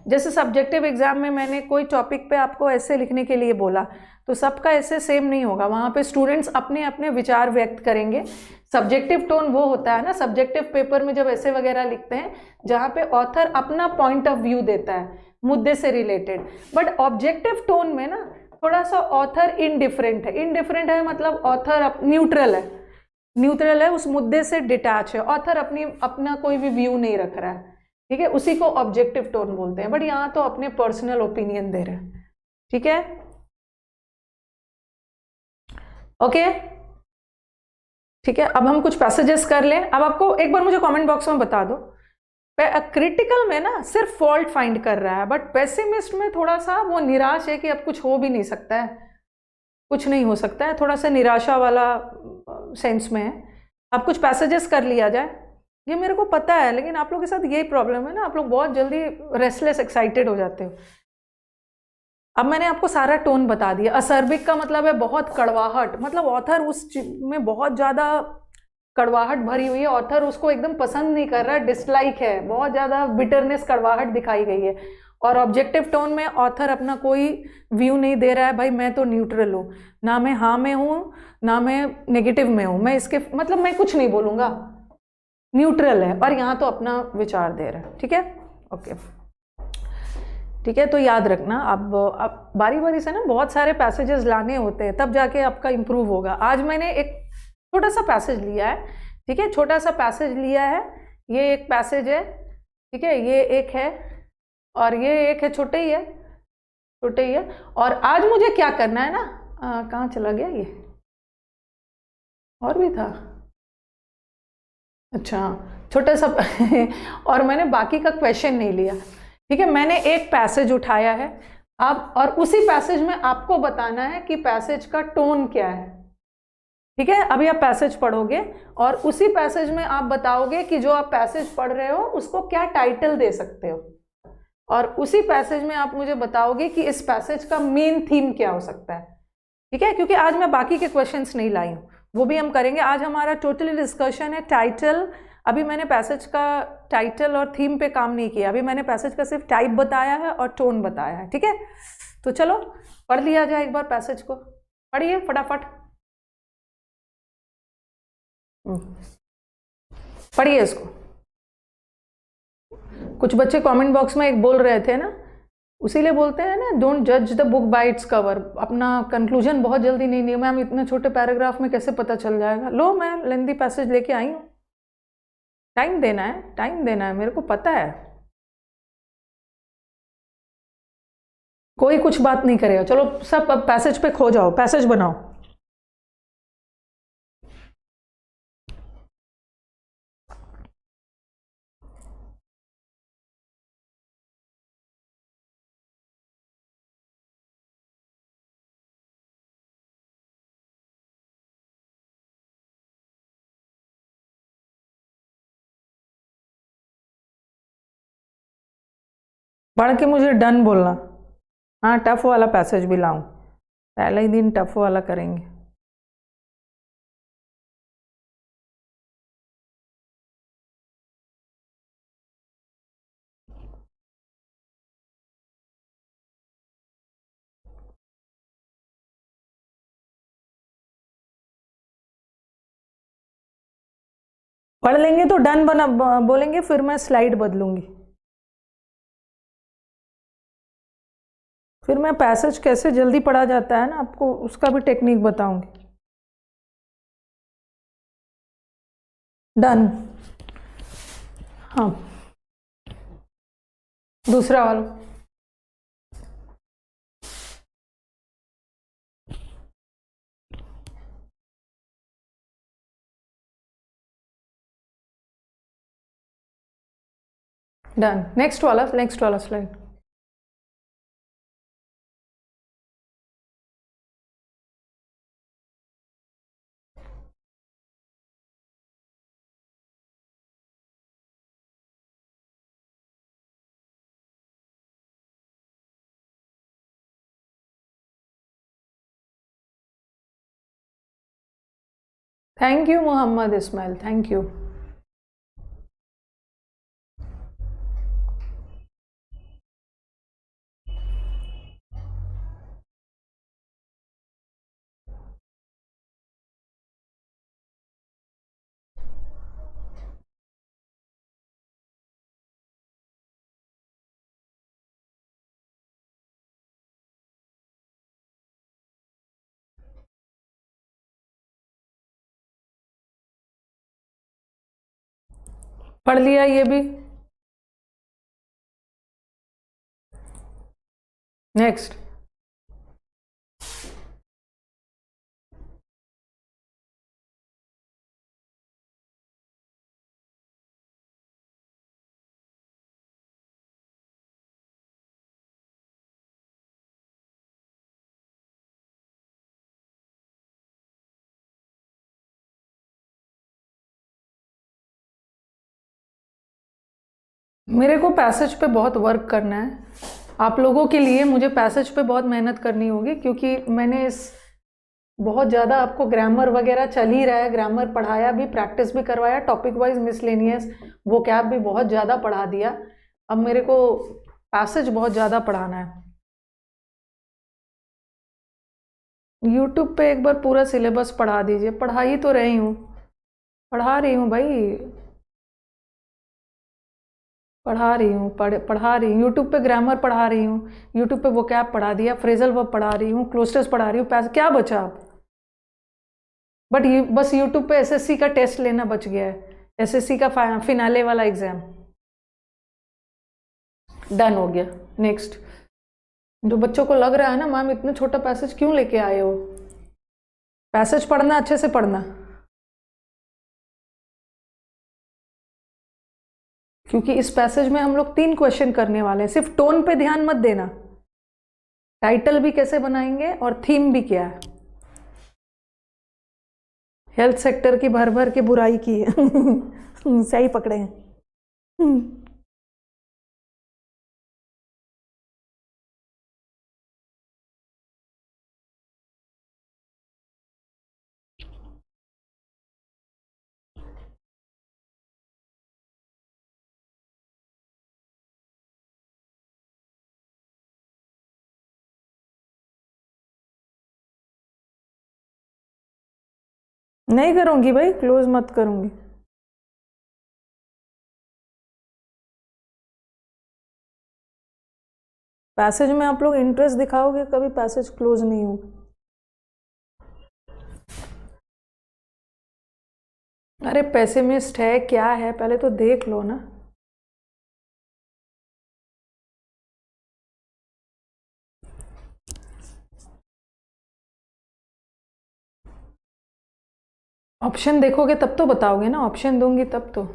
जैसे सब्जेक्टिव एग्जाम में मैंने कोई टॉपिक पे आपको ऐसे लिखने के लिए बोला, तो सबका ऐसे सेम नहीं होगा, वहाँ पे स्टूडेंट्स अपने अपने विचार व्यक्त करेंगे। सब्जेक्टिव टोन वो होता है ना, सब्जेक्टिव पेपर में जब ऐसे वगैरह लिखते हैं जहाँ पे ऑथर अपना पॉइंट ऑफ व्यू देता है मुद्दे से रिलेटेड। बट ऑब्जेक्टिव टोन में ना थोड़ा सा ऑथर इनडिफरेंट है मतलब ऑथर न्यूट्रल है, उस मुद्दे से डिटैच है, ऑथर अपना कोई भी व्यू नहीं रख रहा है, ठीक है, उसी को ऑब्जेक्टिव टोन बोलते हैं। बट यहाँ तो अपने पर्सनल ओपिनियन दे रहे हैं, ठीक है, ओके, ठीक है। अब हम कुछ पैसेजेस कर लें। अब आपको एक बार मुझे कमेंट बॉक्स में बता दो, क्रिटिकल में ना सिर्फ फॉल्ट फाइंड कर रहा है, बट पेसिमिस्ट में थोड़ा सा वो निराश है कि अब कुछ हो भी नहीं सकता है, कुछ नहीं हो सकता है, थोड़ा सा निराशा वाला सेंस में है। अब कुछ पैसेजेस कर लिया जाए, ये मेरे को पता है, लेकिन आप लोगों के साथ यही प्रॉब्लम है ना, आप लोग बहुत जल्दी रेस्टलेस एक्साइटेड हो जाते हो। अब मैंने आपको सारा टोन बता दिया। असर्बिक का मतलब है बहुत कड़वाहट, मतलब ऑथर उस में बहुत ज़्यादा कड़वाहट भरी हुई है, ऑथर उसको एकदम पसंद नहीं कर रहा है, डिसलाइक है, बहुत ज़्यादा बिटरनेस कड़वाहट दिखाई गई है। और ऑब्जेक्टिव टोन में ऑथर अपना कोई व्यू नहीं दे रहा है, भाई मैं तो न्यूट्रल हूँ, ना मैं हाँ में हूँ ना मैं नेगेटिव में हूँ, मैं इसके मतलब मैं कुछ नहीं बोलूँगा, न्यूट्रल है, और यहाँ तो अपना विचार दे रहा है, ठीक है, ओके, ठीक है। तो याद रखना, अब बारी बारी से ना बहुत सारे पैसेजेस लाने होते हैं, तब जाके आपका इम्प्रूव होगा। आज मैंने एक छोटा सा पैसेज लिया है, ठीक है, छोटा सा पैसेज लिया है, ये एक पैसेज है, ठीक है, ये एक है और ये एक है, छोटे ही है। और आज मुझे क्या करना है ना, कहाँ चला गया ये, और भी था, अच्छा छोटा सा और मैंने बाकी का क्वेश्चन नहीं लिया, ठीक है, मैंने एक पैसेज उठाया है अब, और उसी पैसेज में आपको बताना है कि पैसेज का टोन क्या है, ठीक है। अभी आप पैसेज पढ़ोगे और उसी पैसेज में आप बताओगे कि जो आप पैसेज पढ़ रहे हो उसको क्या टाइटल दे सकते हो, और उसी पैसेज में आप मुझे बताओगे कि इस पैसेज का मेन थीम क्या हो सकता है, ठीक है। क्योंकि आज मैं बाकी के क्वेश्चंस नहीं लाई हूँ, वो भी हम करेंगे। आज हमारा टोटली डिस्कशन है टाइटल। अभी मैंने पैसेज का टाइटल और थीम पे काम नहीं किया, अभी मैंने पैसेज का सिर्फ टाइप बताया है और टोन बताया है, ठीक है। तो चलो पढ़ लिया जाए एक बार पैसेज को, पढ़िए फटाफट, पढ़िए इसको। कुछ बच्चे कमेंट बॉक्स में एक बोल रहे थे ना उसीलिए बोलते हैं ना, डोंट जज the book by its cover. अपना कंक्लूजन बहुत जल्दी नहीं लिया। मैम इतने छोटे पैराग्राफ में कैसे पता चल जाएगा? लो मैं लेंदी पैसेज लेके आई हूँ। टाइम देना है, टाइम देना है, मेरे को पता है। कोई कुछ बात नहीं करेगा। चलो सब अब पैसेज पे खो जाओ, पैसेज बनाओ। पढ़ के मुझे डन बोलना। हाँ, टफ वाला पैसेज भी लाऊं? पहले ही दिन टफ वाला करेंगे। पढ़ लेंगे तो डन बना बोलेंगे, फिर मैं स्लाइड बदलूंगी। फिर मैं पैसेज कैसे जल्दी पढ़ा जाता है ना, आपको उसका भी टेक्निक बताऊंगी। डन। हाँ, दूसरा वाला। डन। नेक्स्ट वाला, नेक्स्ट वाला slide. Thank you Mohammed Ismail, thank you. पढ़ लिया ये भी? नेक्स्ट। मेरे को पैसेज पे बहुत वर्क करना है। आप लोगों के लिए मुझे पैसेज पे बहुत मेहनत करनी होगी, क्योंकि मैंने इस बहुत ज़्यादा आपको ग्रामर वगैरह चल ही रहा है, ग्रामर पढ़ाया भी, प्रैक्टिस भी करवाया, टॉपिक वाइज मिसलेनियस वो कैब भी बहुत ज़्यादा पढ़ा दिया। अब मेरे को पैसेज बहुत ज़्यादा पढ़ाना है। यूट्यूब पे एक बार पूरा सिलेबस पढ़ा दीजिए। पढ़ा ही तो रही हूँ, पढ़ा रही हूँ भाई, पढ़ा रही हूँ, पढ़ा रही हूँ। यूट्यूब पे ग्रामर पढ़ा रही हूँ, यूट्यूब पे वोकैब पढ़ा दिया, फ्रेजल वर्ब पढ़ा रही हूँ, क्लोस्टर्स पढ़ा रही हूँ, पैसे क्या बचा अब? बट बस यूट्यूब पे एसएससी का टेस्ट लेना बच गया है, एसएससी का फिनाले वाला एग्जाम। डन हो गया। नेक्स्ट। जो बच्चों को लग रहा है ना मैम इतने छोटा पैसेज क्यों लेके आए हो, पैसेज पढ़ना, अच्छे से पढ़ना, क्योंकि इस पैसेज में हम लोग 3 क्वेश्चन करने वाले हैं। सिर्फ टोन पे ध्यान मत देना, टाइटल भी कैसे बनाएंगे और थीम भी क्या है। हेल्थ सेक्टर की भर भर के बुराई की है सही पकड़े हैं। नहीं करूंगी भाई, क्लोज मत करूंगी। पैसेज में आप लोग इंटरेस्ट दिखाओगे कभी पैसेज क्लोज नहीं होगा। अरे पेसिमिस्ट है क्या है पहले तो देख लो ना। ऑप्शन देखोगे तब तो बताओगे ना, ऑप्शन दूंगी तब तो।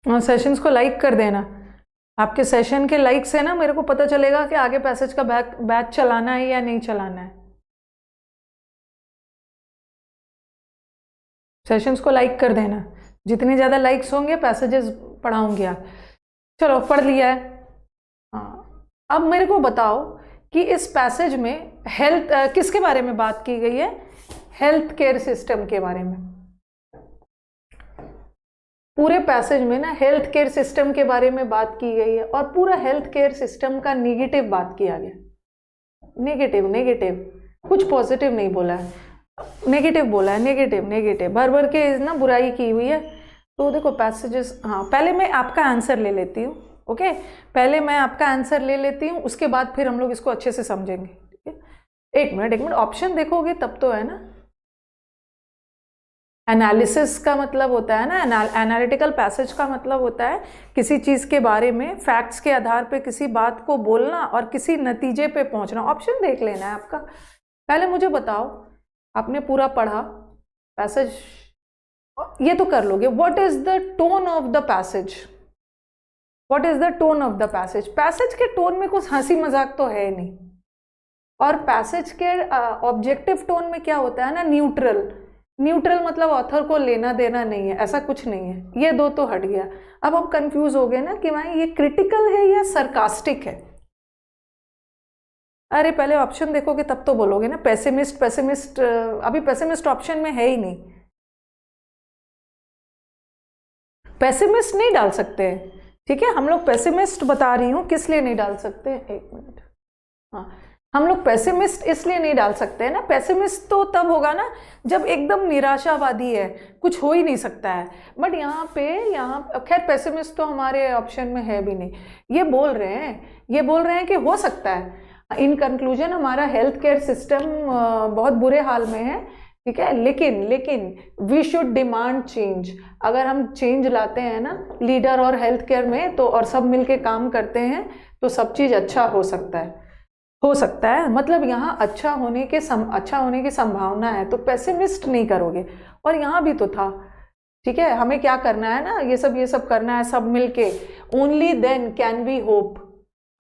सेशंस को लाइक कर देना। आपके सेशन के लाइक से ना मेरे को पता चलेगा कि आगे पैसेज का बैच चलाना है या नहीं चलाना है। सेशंस को लाइक कर देना, जितने ज़्यादा लाइक्स होंगे पैसेजेस पढ़ाऊंगी आप। चलो पढ़ लिया है। हाँ, अब मेरे को बताओ कि इस पैसेज में हेल्थ किसके बारे में बात की गई है? हेल्थ केयर सिस्टम के बारे में। पूरे पैसेज में ना हेल्थ केयर सिस्टम के बारे में बात की गई है और पूरा हेल्थ केयर सिस्टम का नेगेटिव बात किया गया। नेगेटिव नेगेटिव, कुछ पॉजिटिव नहीं बोला है, नेगेटिव बोला है, नेगेटिव नेगेटिव, भर भर के ना बुराई की हुई है। तो देखो पैसेजेस, हाँ पहले मैं आपका आंसर ले लेती हूँ। ओके, पहले मैं आपका आंसर ले लेती हूँ, उसके बाद फिर हम लोग इसको अच्छे से समझेंगे। ठीक है, एक मिनट ऑप्शन देखोगे तब तो है ना। एनालिसिस का मतलब होता है ना, एनालिटिकल पैसेज का मतलब होता है किसी चीज़ के बारे में फैक्ट्स के आधार पे किसी बात को बोलना और किसी नतीजे पे पहुंचना। ऑप्शन देख लेना है आपका। पहले मुझे बताओ, आपने पूरा पढ़ा पैसेज, ये तो कर लोगे। What is the tone of the passage? What is the tone of the passage? Passage के टोन में कुछ हंसी मजाक तो है नहीं। और पैसेज के ऑब्जेक्टिव टोन में क्या होता है ना, न्यूट्रल। न्यूट्रल मतलब ऑथर को लेना देना नहीं है, ऐसा कुछ नहीं है। ये दो तो हट गया। अब आप कंफ्यूज हो गए ना कि भाई ये क्रिटिकल है या सरकास्टिक है। अरे पहले ऑप्शन देखोगे तब तो बोलोगे ना। पेसिमिस्ट, पेसिमिस्ट अभी पेसिमिस्ट ऑप्शन में है ही नहीं। पेसिमिस्ट नहीं डाल सकते, ठीक है। हम लोग पेसिमिस्ट, बता रही हूं किस लिए नहीं डाल सकते, एक मिनट। हाँ, हम लोग पेसिमिस्ट इसलिए नहीं डाल सकते हैं ना। पेसिमिस्ट तो तब होगा ना जब एकदम निराशावादी है, कुछ हो ही नहीं सकता है। बट यहाँ खैर पेसिमिस्ट तो हमारे ऑप्शन में है भी नहीं। ये बोल रहे हैं कि हो सकता है। इन कंक्लूजन हमारा हेल्थ केयर सिस्टम बहुत बुरे हाल में है, ठीक है। लेकिन वी शुड डिमांड चेंज। अगर हम चेंज लाते हैं ना लीडर और हेल्थ केयर में, तो और सब मिलके काम करते हैं तो सब चीज़ अच्छा हो सकता है। मतलब यहाँ अच्छा होने की संभावना है, तो पेसिमिस्ट नहीं करोगे। और यहाँ भी तो था, ठीक है। हमें क्या करना है ना, ये सब करना है सब मिलके। Only then can we hope,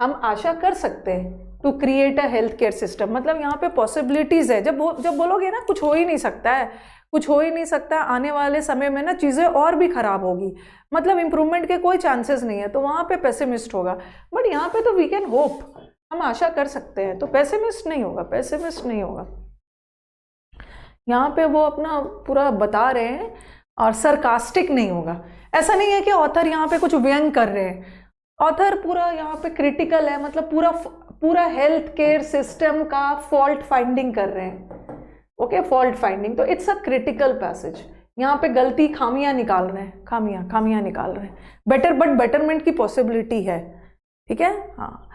हम आशा कर सकते हैं to create a health care system. मतलब यहाँ पे पॉसिबिलिटीज है। जब बोलोगे ना कुछ हो ही नहीं सकता है, कुछ हो ही नहीं सकता, आने वाले समय में ना चीज़ें और भी खराब होगी, मतलब इंप्रूवमेंट के कोई चांसेस नहीं है, तो वहाँ पे पेसिमिस्ट होगा। बट यहाँ पे तो वी कैन होप, हम आशा कर सकते हैं, तो पेसिमिस्ट नहीं होगा। यहाँ पे वो अपना पूरा बता रहे हैं और सरकास्टिक नहीं होगा। ऐसा नहीं है कि ऑथर यहाँ पे कुछ व्यंग कर रहे हैं। ऑथर पूरा यहाँ पे क्रिटिकल है, मतलब पूरा हेल्थ केयर सिस्टम का फॉल्ट फाइंडिंग कर रहे हैं। ओके, फॉल्ट फाइंडिंग, तो इट्स अ क्रिटिकल पैसेज। यहाँ पे गलती, खामियां निकाल रहे हैं, खामियां निकाल रहे हैं। बेटरमेंट की पॉसिबिलिटी है, ठीक है। हाँ,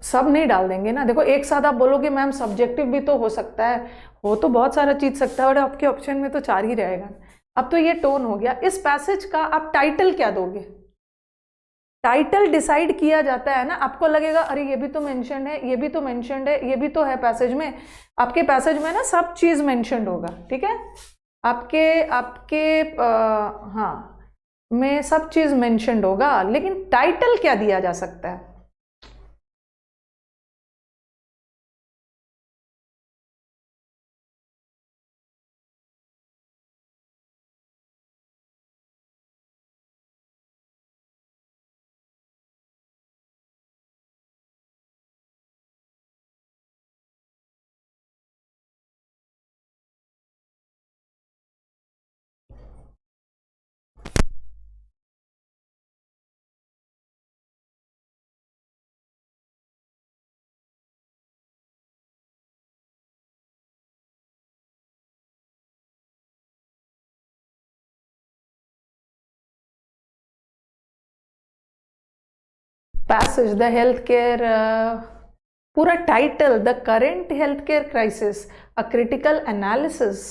सब नहीं डाल देंगे ना। देखो एक साथ आप बोलोगे मैम सब्जेक्टिव भी तो हो सकता है, हो तो बहुत सारा चीज सकता है, और आपके ऑप्शन में तो 4 ही रहेगा। अब तो ये टोन हो गया। इस पैसेज का आप टाइटल क्या दोगे? टाइटल डिसाइड किया जाता है ना। आपको लगेगा अरे ये भी तो मेंशन्ड है, ये भी तो मेंशन्ड है, ये भी तो है पैसेज में। आपके पैसेज में ना सब चीज मेंशन्ड होगा, ठीक है। आपके हाँ में सब चीज मेंशन्ड होगा, लेकिन टाइटल क्या दिया जा सकता है? पैसेज द हेल्थ केयर, पूरा title the current health care crisis, a critical analysis,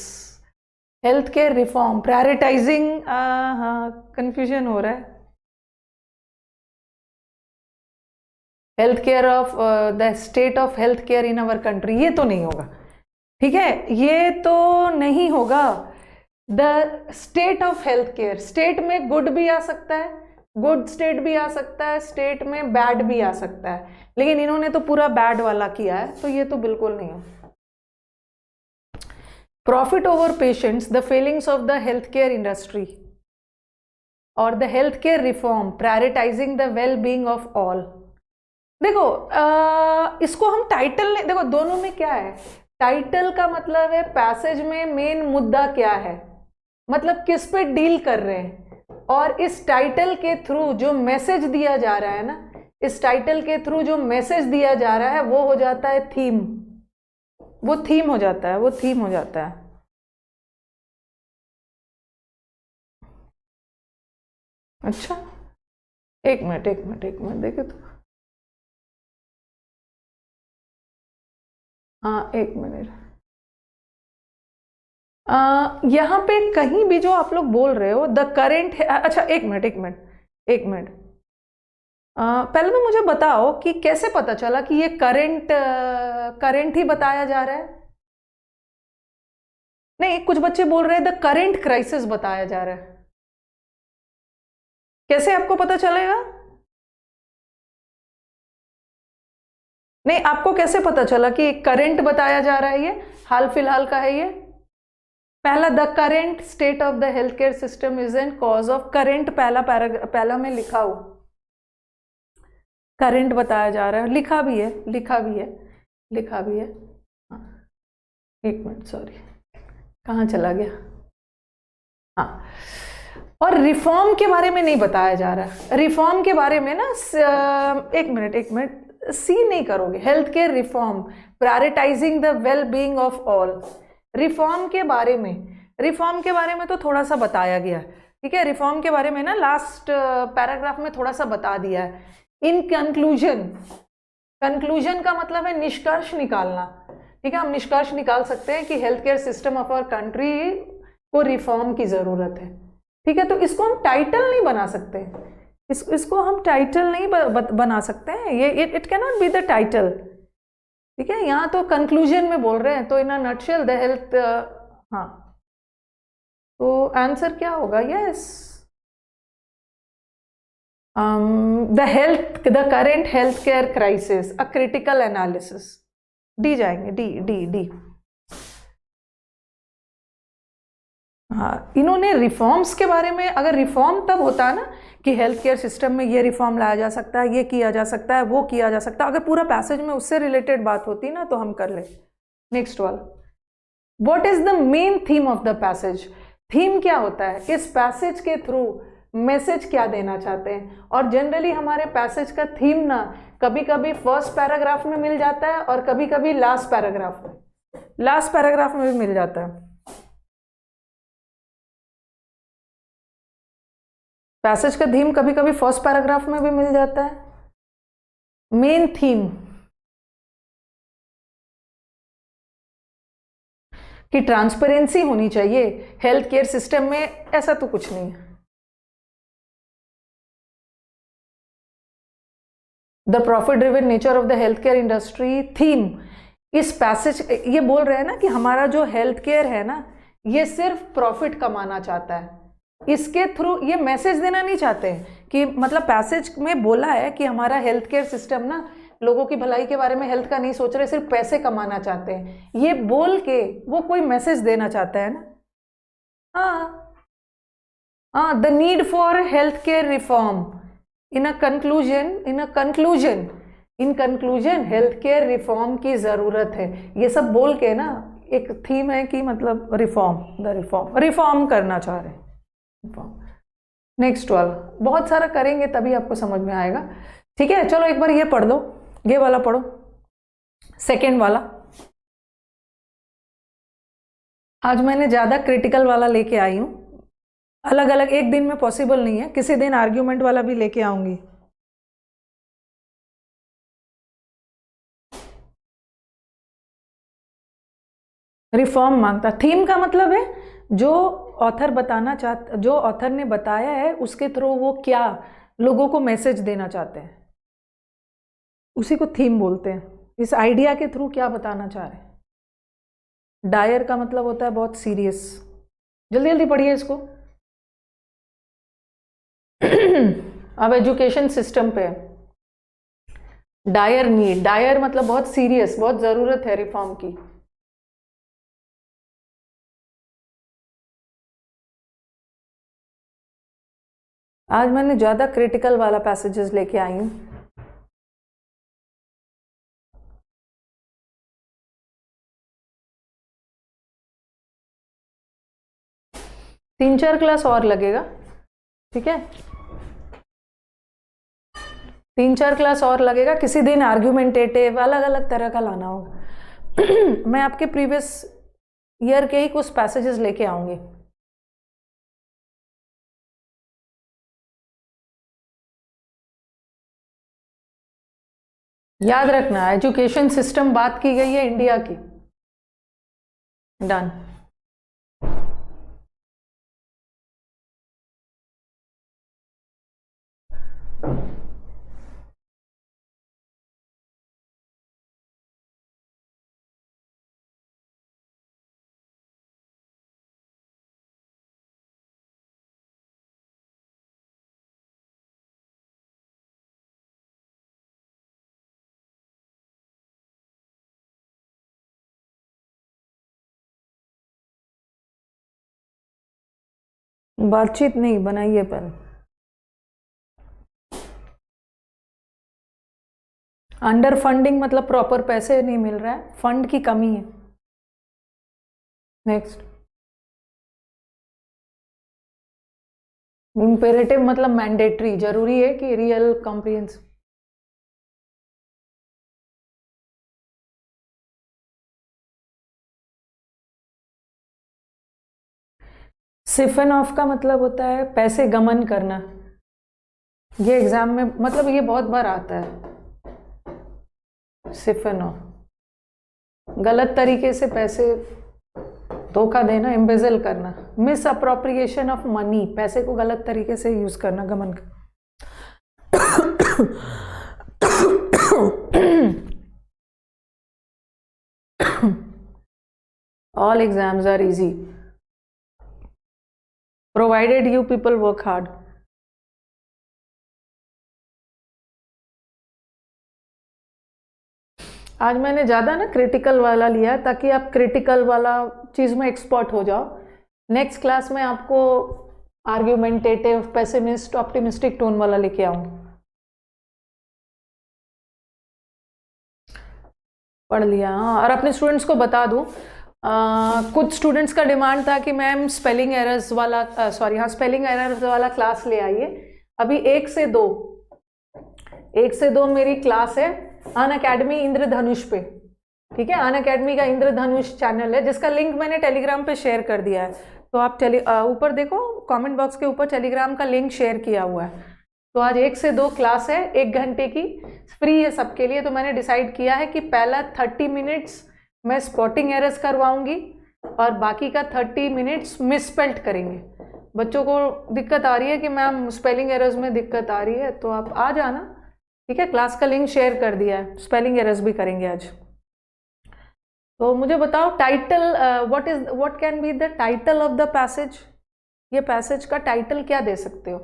health care reform, prioritising, हाँ कंफ्यूजन हो रहा है, health care of the state of health care in our country, ये तो नहीं होगा, ठीक है, ये तो नहीं होगा। The state of health care, state में गुड भी आ सकता है, गुड स्टेट भी आ सकता है, स्टेट में बैड भी आ सकता है, लेकिन इन्होंने तो पूरा बैड वाला किया है, तो ये तो बिल्कुल नहीं हो। Profit over patients, the failings of the health care industry और the health care reform, prioritising the well being of all. देखो इसको हम टाइटल, देखो दोनों में क्या है, टाइटल का मतलब है पैसेज में मेन मुद्दा क्या है, मतलब किस पे डील कर रहे हैं, और इस टाइटल के थ्रू जो मैसेज दिया जा रहा है ना, इस टाइटल के थ्रू जो मैसेज दिया जा रहा है वो हो जाता है थीम, वो थीम हो जाता है, वो थीम हो जाता है। अच्छा एक मिनट देखे तो, हाँ एक मिनट, यहाँ पे कहीं भी जो आप लोग बोल रहे हो द करेंट, अच्छा एक मिनट, पहले तो मुझे बताओ कि कैसे पता चला कि ये करंट ही बताया जा रहा है। नहीं, कुछ बच्चे बोल रहे हैं द करेंट क्राइसिस बताया जा रहा है, कैसे आपको पता चलेगा? नहीं, आपको कैसे पता चला कि करंट बताया जा रहा है, ये हाल फिलहाल का है ये? पहला the current state of the health care system is an cause of, current पहला में लिखा हो, करंट बताया जा रहा है, लिखा भी है। हाँ, एक मिनट, सॉरी कहाँ चला गया, हाँ, और रिफॉर्म के बारे में नहीं बताया जा रहा, रिफॉर्म के बारे में ना, एक मिनट सी नहीं करोगे, health care reform, prioritising the well being of all, reform के बारे में तो थोड़ा सा बताया गया है, ठीक है, रिफॉर्म के बारे में ना लास्ट पैराग्राफ में थोड़ा सा बता दिया है। इन कंक्लूजन का मतलब है निष्कर्ष निकालना, ठीक है, हम निष्कर्ष निकाल सकते हैं कि health care system of our country को रिफॉर्म की जरूरत है, ठीक है, तो इसको हम टाइटल नहीं बना सकते, इसको हम टाइटल नहीं बना सकते हैं, ये it can not be the title, ठीक है, यहाँ तो कंक्लूजन में बोल रहे हैं, तो इन अ नटशेल द हेल्थ, हाँ, तो आंसर क्या होगा? Yes, the current health care crisis, a critical analysis, D जाएंगे, डी। हाँ, इन्होंने रिफॉर्म्स के बारे में, अगर रिफॉर्म तब होता है ना कि हेल्थ केयर सिस्टम में ये रिफॉर्म लाया जा सकता है, ये किया जा सकता है, वो किया जा सकता है, अगर पूरा पैसेज में उससे रिलेटेड बात होती ना तो हम कर ले। नेक्स्ट वाला, what is the main theme of the passage, theme क्या होता है, इस पैसेज के थ्रू मैसेज क्या देना चाहते हैं, और जनरली हमारे पैसेज का थीम ना कभी कभी फर्स्ट पैराग्राफ में मिल जाता है और कभी कभी लास्ट पैराग्राफ में भी मिल जाता है। पैसेज का थीम कभी कभी फर्स्ट पैराग्राफ में भी मिल जाता है। मेन थीम कि ट्रांसपेरेंसी होनी चाहिए हेल्थ केयर सिस्टम में, ऐसा तो कुछ नहीं है। The profit driven nature of the health care industry, theme, इस पैसेज ये बोल रहे हैं ना कि हमारा जो हेल्थ केयर है ना ये सिर्फ प्रॉफिट कमाना चाहता है, इसके थ्रू ये मैसेज देना नहीं चाहते हैं कि, मतलब पैसेज में बोला है कि हमारा हेल्थ केयर सिस्टम ना लोगों की भलाई के बारे में, हेल्थ का नहीं सोच रहे, सिर्फ पैसे कमाना चाहते हैं, ये बोल के वो कोई मैसेज देना चाहता है ना। हाँ, the need for health care reform, in conclusion health care reform की जरूरत है, ये सब बोल के ना एक थीम है कि मतलब रिफॉर्म करना चाह रहे हैं। नेक्स्ट वाला बहुत सारा करेंगे तभी आपको समझ में आएगा, ठीक है, चलो एक बार ये पढ़ लो, ये वाला पढ़ो, सेकेंड वाला। आज मैंने ज्यादा क्रिटिकल वाला लेके आई हूं, अलग अलग एक दिन में पॉसिबल नहीं है, किसी दिन आर्ग्यूमेंट वाला भी लेके आऊंगी। रिफॉर्म मांगता। थीम का मतलब है जो ऑथर बताना चाहता, जो ऑथर ने बताया है उसके थ्रू वो क्या लोगों को मैसेज देना चाहते हैं, उसी को थीम बोलते हैं। इस आइडिया के थ्रू क्या बताना चाह रहे हैं। डायर का मतलब होता है बहुत सीरियस। जल्दी जल्दी पढ़िए इसको। अब एजुकेशन सिस्टम पे डायर नीड, डायर मतलब बहुत सीरियस, बहुत जरूरत है रिफॉर्म की। आज मैंने ज्यादा क्रिटिकल वाला पैसेजेस लेके आई हूं। तीन चार क्लास और लगेगा, ठीक है, 3-4 क्लास और लगेगा। किसी दिन आर्ग्यूमेंटेटिव अलग अलग तरह का लाना होगा। मैं आपके प्रीवियस ईयर के ही कुछ पैसेजेस लेके आऊंगी। याद रखना एजुकेशन सिस्टम बात की गई है इंडिया की। डन। बातचीत नहीं बनाइए पर अंडर फंडिंग मतलब प्रॉपर पैसे नहीं मिल रहा है, फंड की कमी है। नेक्स्ट। इम्पेरेटिव मतलब मैंडेटरी, जरूरी है कि रियल कॉम्प्रिहेंसिव। सिफन ऑफ का मतलब होता है पैसे गमन करना। ये एग्जाम में मतलब ये बहुत बार आता है। सिफन ऑफ गलत तरीके से पैसे धोखा देना, एम्बेजल करना, मिस अप्रोप्रिएशन ऑफ मनी, पैसे को गलत तरीके से यूज करना, गमन करना। All exams are easy provided you people work hard. आज मैंने ज़्यादा ना क्रिटिकल वाला लिया ताकि आप क्रिटिकल वाला चीज़ में एक्सपर्ट हो जाओ। नेक्स्ट क्लास में आपको आर्ग्यूमेंटेटिव, पेसिमिस्ट, ऑप्टिमिस्टिक टोन वाला लेके आऊंगी। पढ़ लिया। हाँ, और अपने स्टूडेंट्स को बता दूं, कुछ स्टूडेंट्स का डिमांड था कि मैम स्पेलिंग एरर्स वाला स्पेलिंग एरर्स वाला क्लास ले आइए। अभी 1 से 2 मेरी क्लास है अन अकेडमी इंद्रधनुष पे, ठीक है। अन अकेडमी का इंद्रधनुष चैनल है जिसका लिंक मैंने टेलीग्राम पे शेयर कर दिया है। तो आप ऊपर देखो कमेंट बॉक्स के ऊपर टेलीग्राम का लिंक शेयर किया हुआ है। तो आज 1 से 2 क्लास है, 1 घंटे की, फ्री है सबके लिए। तो मैंने डिसाइड किया है कि पहला 30 मिनट्स मैं स्पॉटिंग एरर्स करवाऊंगी और बाकी का 30 मिनट्स मिसस्पेल्ड करेंगे। बच्चों को दिक्कत आ रही है कि मैम स्पेलिंग एरर्स में दिक्कत आ रही है, तो आप आ जाना, ठीक है। क्लास का लिंक शेयर कर दिया है, स्पेलिंग एरर्स भी करेंगे आज। तो मुझे बताओ title, what can be the title of the passage. ये पैसेज का टाइटल क्या दे सकते हो?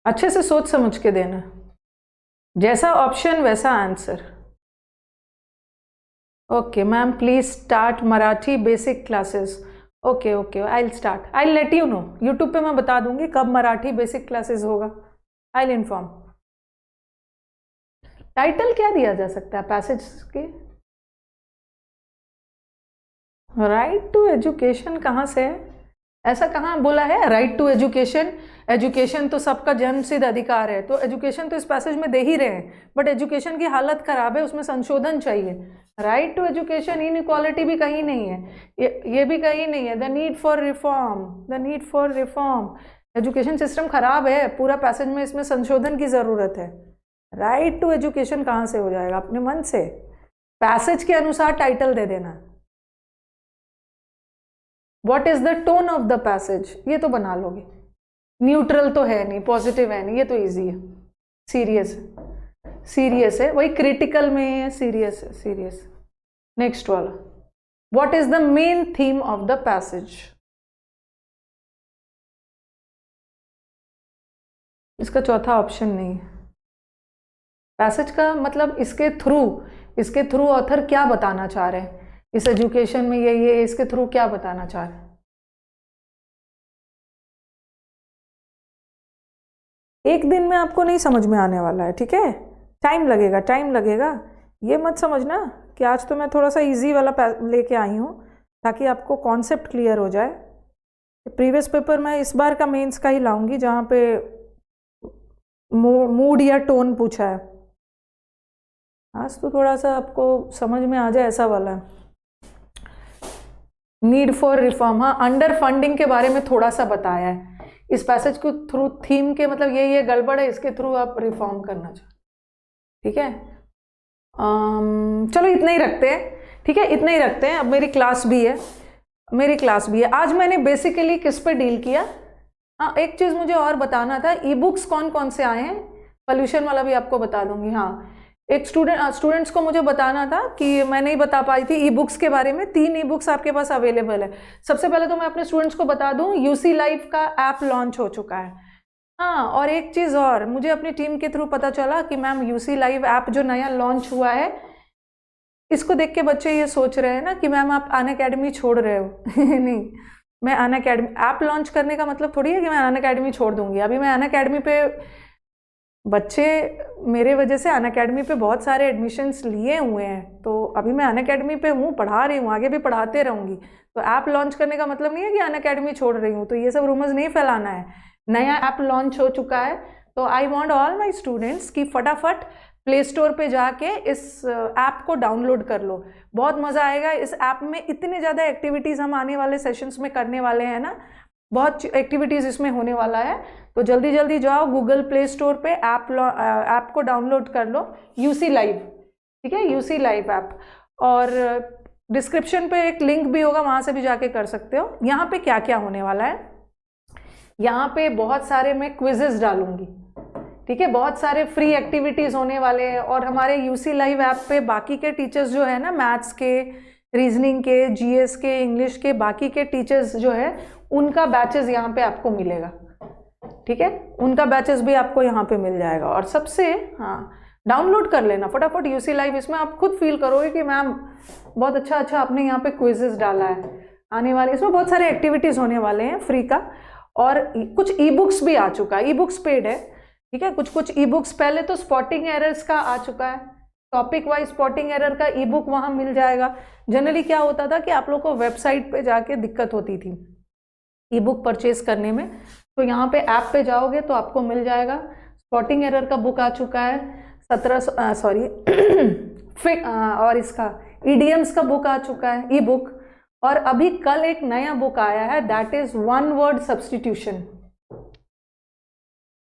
अच्छे से सोच समझ के देना, जैसा ऑप्शन वैसा answer. Okay ma'am, please start Marathi basic classes. Okay okay, I will start, I will let you know. YouTube पे मैं बता दूंगी कब मराठी बेसिक क्लासेस होगा, आई विल इन्फॉर्म। टाइटल क्या दिया जा सकता है पैसेज के? राइट टू एजुकेशन कहाँ से है? ऐसा कहाँ बोला है राइट टू एजुकेशन? एजुकेशन तो सबका जन्मसिद्ध अधिकार है, तो एजुकेशन तो इस पैसेज में दे ही रहे हैं, बट एजुकेशन की हालत खराब है, उसमें संशोधन चाहिए। राइट टू एजुकेशन, इनइक्वालिटी भी कहीं नहीं है, ये भी कहीं नहीं है। The need for reform, the need for reform, education system खराब है, पूरा पैसेज में इसमें संशोधन की ज़रूरत है। राइट टू एजुकेशन कहाँ से हो जाएगा? अपने मन से, पैसेज के अनुसार टाइटल दे देना। What is the tone of the passage, ये तो बना लोगे। न्यूट्रल तो है नहीं, पॉजिटिव है नहीं, ये तो इजी है। सीरियस है, सीरियस है, वही क्रिटिकल में है, सीरियस है, सीरियस। नेक्स्ट वाला, what is the main theme of the passage? इसका चौथा ऑप्शन नहीं है। पैसेज का मतलब इसके थ्रू ऑथर क्या बताना चाह रहे हैं, इस एजुकेशन में ये इसके थ्रू क्या बताना चाह रहे हैं। एक दिन में आपको नहीं समझ में आने वाला है, ठीक है, टाइम लगेगा, टाइम लगेगा। ये मत समझना कि आज तो मैं थोड़ा सा इजी वाला लेके आई हूँ ताकि आपको कॉन्सेप्ट क्लियर हो जाए। प्रीवियस पेपर मैं इस बार का मेंस का ही लाऊंगी जहाँ पे मूड या टोन पूछा है। आज तो थोड़ा सा आपको समझ में आ जाए ऐसा वाला। नीड फॉर रिफॉर्म, हाँ, अंडर फंडिंग के बारे में थोड़ा सा बताया है। इस पैसेज के थ्रू थीम के मतलब ये गड़बड़ है, इसके थ्रू आप रिफॉर्म करना चाहते, ठीक है। चलो इतना ही रखते हैं, ठीक है, इतना ही रखते हैं। अब मेरी क्लास भी है, आज मैंने बेसिकली किस पे डील किया। हाँ, एक चीज़ मुझे और बताना था, ई बुक्स कौन कौन से आए हैं, पोल्यूशन वाला भी आपको बता दूंगी। हाँ, एक स्टूडेंट्स को मुझे बताना था कि मैं नहीं बता पाई थी ई बुक्स के बारे में। 3 ई बुक्स आपके पास अवेलेबल है। सबसे पहले तो मैं अपने स्टूडेंट्स को बता दूं, यूसी लाइव का ऐप लॉन्च हो चुका है। हाँ, और एक चीज़ और मुझे अपनी टीम के थ्रू पता चला कि मैम यूसी लाइव ऐप जो नया लॉन्च हुआ है, इसको देख के बच्चे ये सोच रहे हैं ना कि मैम आप अनअकैडमी छोड़ रहे हो। नहीं, मैं अनअकैडमी ऐप लॉन्च करने का मतलब थोड़ी है कि मैं अनअकैडमी छोड़ दूंगी। अभी मैं अनअकैडमी पे, बच्चे मेरे वजह से अनअकैडमी पे बहुत सारे एडमिशन्स लिए हुए हैं, तो अभी मैं अनअकैडमी पे हूँ, पढ़ा रही हूँ, आगे भी पढ़ाते रहूँगी। तो ऐप लॉन्च करने का मतलब नहीं है कि अनअकैडमी छोड़ रही हूँ। तो ये सब रूमर्स नहीं फैलाना है। नया ऐप लॉन्च हो चुका है, तो I want all my students कि फटाफट प्ले स्टोर पे जाके इस ऐप को डाउनलोड कर लो। बहुत मज़ा आएगा इस ऐप में। इतने ज़्यादा एक्टिविटीज़ हम आने वाले सेशंस में करने वाले हैं ना, बहुत एक्टिविटीज़ इसमें होने वाला है। तो जल्दी जल्दी जाओ गूगल प्ले स्टोर पे, ऐप को डाउनलोड कर लो, यूसी लाइव, ठीक है, यूसी लाइव ऐप। और डिस्क्रिप्शन पे एक लिंक भी होगा, वहाँ से भी जाके कर सकते हो। यहाँ पे क्या क्या होने वाला है, यहाँ पे बहुत सारे मैं क्विजेस डालूंगी, ठीक है, बहुत सारे फ्री एक्टिविटीज़ होने वाले हैं। और हमारे यूसी लाइव ऐप पे बाकी के टीचर्स जो है ना, मैथ्स के, रीजनिंग के, जीएस के, इंग्लिश के, बाकी के टीचर्स जो है उनका बैचेस यहाँ पे आपको मिलेगा, ठीक है, उनका बैचेस भी आपको यहाँ पे मिल जाएगा। और सबसे, हाँ, डाउनलोड कर लेना फटाफट यूसी लाइव। इसमें आप खुद फील करोगे कि मैम बहुत अच्छा आपने यहाँ पे क्विजेस डाला है आने वाले। इसमें बहुत सारे एक्टिविटीज़ होने वाले हैं फ्री का। और कुछ ई बुक्स भी आ चुका है, ई बुक्स पेड है, ठीक है, कुछ ई बुक्स। पहले तो स्पॉटिंग एरर्स का आ चुका है, टॉपिक वाइज स्पॉटिंग एरर का ई बुक वहाँ मिल जाएगा। जनरली क्या होता था कि आप लोग को वेबसाइट पे जाके दिक्कत होती थी ई बुक परचेज करने में, तो यहाँ पे ऐप पे जाओगे तो आपको मिल जाएगा। स्पॉटिंग एरर का बुक आ चुका है, 1700 और इसका ईडीएम्स का बुक आ चुका है, ई बुक। और अभी कल एक नया बुक आया है, that is one word substitution.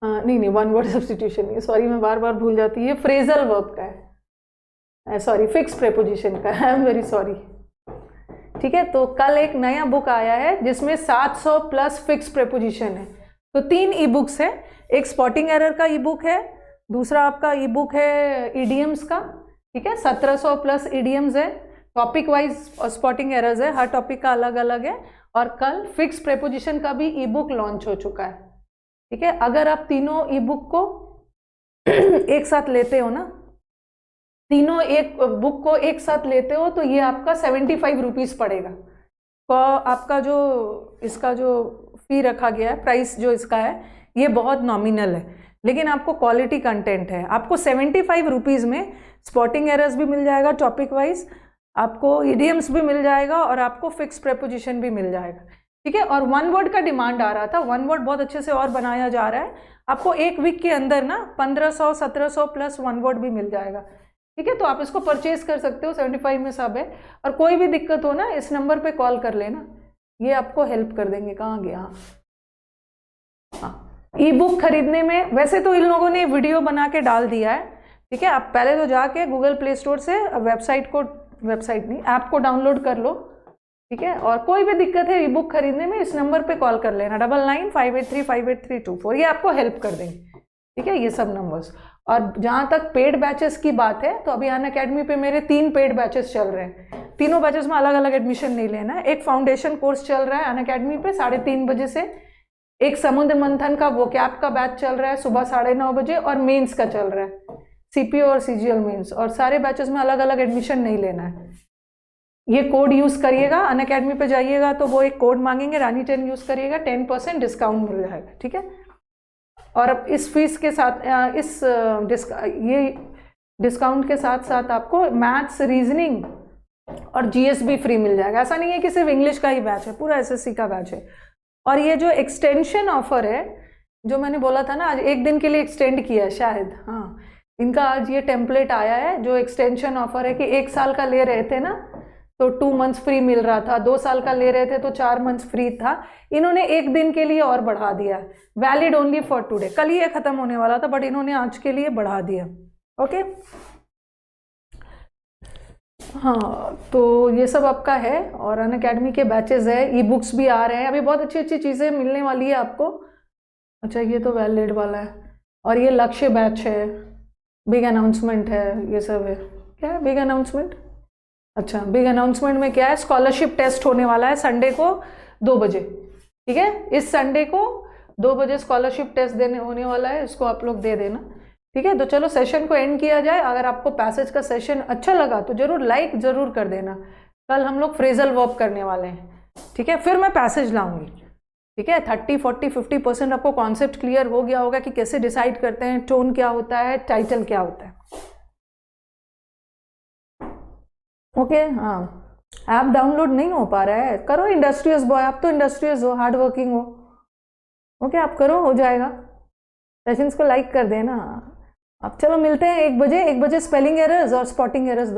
नहीं, वन वर्ड सब्सटीट्यूशन नहीं, सॉरी, मैं बार बार भूल जाती है, ये फ्रेजल वर्ब का है, सॉरी, फिक्स प्रेपोजिशन का है, आई एम वेरी सॉरी, ठीक है। तो कल एक नया बुक आया है जिसमें 700 प्लस फिक्स प्रेपोजिशन है। तो 3 ई बुक्स है, एक स्पॉटिंग एरर का ई बुक है, दूसरा आपका ई बुक है ईडीएम्स का, ठीक है, 1700 प्लस ईडीएम्स है, टॉपिक वाइज स्पॉटिंग एरर्स है, हर टॉपिक का अलग अलग है। और कल फिक्स प्रेपोजिशन का भी ई बुक लॉन्च हो चुका है, ठीक है। अगर आप तीनों ई बुक को एक साथ लेते हो ना, तीनों एक बुक को एक साथ लेते हो, तो ये आपका 75 रुपीज़ पड़ेगा। तो आपका जो इसका जो फी रखा गया है, प्राइस जो इसका है, ये बहुत नॉमिनल है, लेकिन आपको क्वालिटी कंटेंट है। आपको 75 रुपीज़ में स्पॉटिंग एरर्स भी मिल जाएगा टॉपिक वाइज, आपको इडियम्स भी मिल जाएगा, और आपको फिक्स प्रेपोजिशन भी मिल जाएगा, ठीक है। और वन वर्ड का डिमांड आ रहा था, वन वर्ड बहुत अच्छे से और बनाया जा रहा है। आपको एक वीक के अंदर ना 1500 1700 प्लस वन वर्ड भी मिल जाएगा, ठीक है। तो आप इसको परचेज कर सकते हो, 75 में सब है। और कोई भी दिक्कत हो ना, इस नंबर पे कॉल कर लेना, ये आपको हेल्प कर देंगे। कहाँ गया, ई बुक खरीदने में वैसे तो इन लोगों ने वीडियो बना के डाल दिया है, ठीक है। आप पहले तो जाके गूगल प्ले स्टोर से वेबसाइट नहीं, ऐप को डाउनलोड कर लो, ठीक है। और कोई भी दिक्कत है ई बुक खरीदने में, इस नंबर पे कॉल कर लेना 9958358324, ये आपको हेल्प कर देंगे, ठीक है, ये सब नंबर्स। और जहाँ तक पेड बैचेस की बात है, तो अभी अनअकैडमी पे मेरे 3 पेड बैचेस चल रहे हैं। तीनों बैचेस में अलग अलग एडमिशन नहीं लेना है। एक फाउंडेशन कोर्स चल रहा है अनअकैडमी पे 3:30 बजे से, एक समुद्र मंथन का वोकैब का बैच चल रहा है सुबह 9:30 बजे, और मेंस का चल रहा है सीपीओ और सीजीएल मेंस। और सारे बैचेस में अलग अलग एडमिशन नहीं लेना है। ये कोड यूज करिएगा, अनअकैडमी पे जाइएगा तो वो एक कोड मांगेंगे, रानी 10 यूज करिएगा, 10% डिस्काउंट मिल जाएगा, ठीक है। और अब इस फीस के साथ ये डिस्काउंट के साथ साथ आपको मैथ्स, रीजनिंग और जीएस भी फ्री मिल जाएगा। ऐसा नहीं है कि सिर्फ इंग्लिश का ही बैच है, पूरा एसएससी का बैच है। और ये जो एक्सटेंशन ऑफर है, जो मैंने बोला था ना, आज एक दिन के लिए एक्सटेंड किया है शायद, हाँ, इनका आज ये टेम्पलेट आया है। जो एक्सटेंशन ऑफर है कि 1 साल का ले रहे थे ना तो 2 मंथ्स फ्री मिल रहा था, 2 साल का ले रहे थे तो 4 मंथ्स फ्री था, इन्होंने एक दिन के लिए और बढ़ा दिया, वैलिड ओनली फॉर टुडे। कल ही ये खत्म होने वाला था, बट इन्होंने आज के लिए बढ़ा दिया, ओके। हाँ, तो ये सब आपका है। और अनअकैडमी के बैचेस है, ई बुक्स भी आ रहे हैं, अभी बहुत अच्छी अच्छी चीज़ें मिलने वाली है आपको। अच्छा, ये तो वैलिड वाला है। और ये लक्ष्य बैच है, बिग अनाउंसमेंट है, ये सब है। क्या है बिग अनाउंसमेंट? अच्छा, बिग अनाउंसमेंट में क्या है, स्कॉलरशिप टेस्ट होने वाला है संडे को 2 बजे, ठीक है। इस संडे को 2 बजे स्कॉलरशिप टेस्ट देने होने वाला है, इसको आप लोग दे देना, ठीक है। तो चलो सेशन को एंड किया जाए। अगर आपको पैसेज का सेशन अच्छा लगा तो जरूर लाइक जरूर कर देना। कल हम लोग फ्रेजल वर्ब करने वाले हैं, ठीक है, फिर मैं पैसेज लाऊंगी, ठीक है। 30, 40, 50% आपको कॉन्सेप्ट क्लियर हो गया होगा कि कैसे डिसाइड करते हैं, टोन क्या होता है, टाइटल क्या होता है, ओके। हाँ, ऐप डाउनलोड नहीं हो पा रहा है, करो इंडस्ट्रियस बॉय, आप तो इंडस्ट्रियस हो, हार्ड वर्किंग हो, ओके, आप करो, हो जाएगा। सेशंस को लाइक कर देना। अब चलो मिलते हैं 1 बजे। 1 बजे स्पेलिंग एरर्स और स्पॉटिंग एरर्स दो।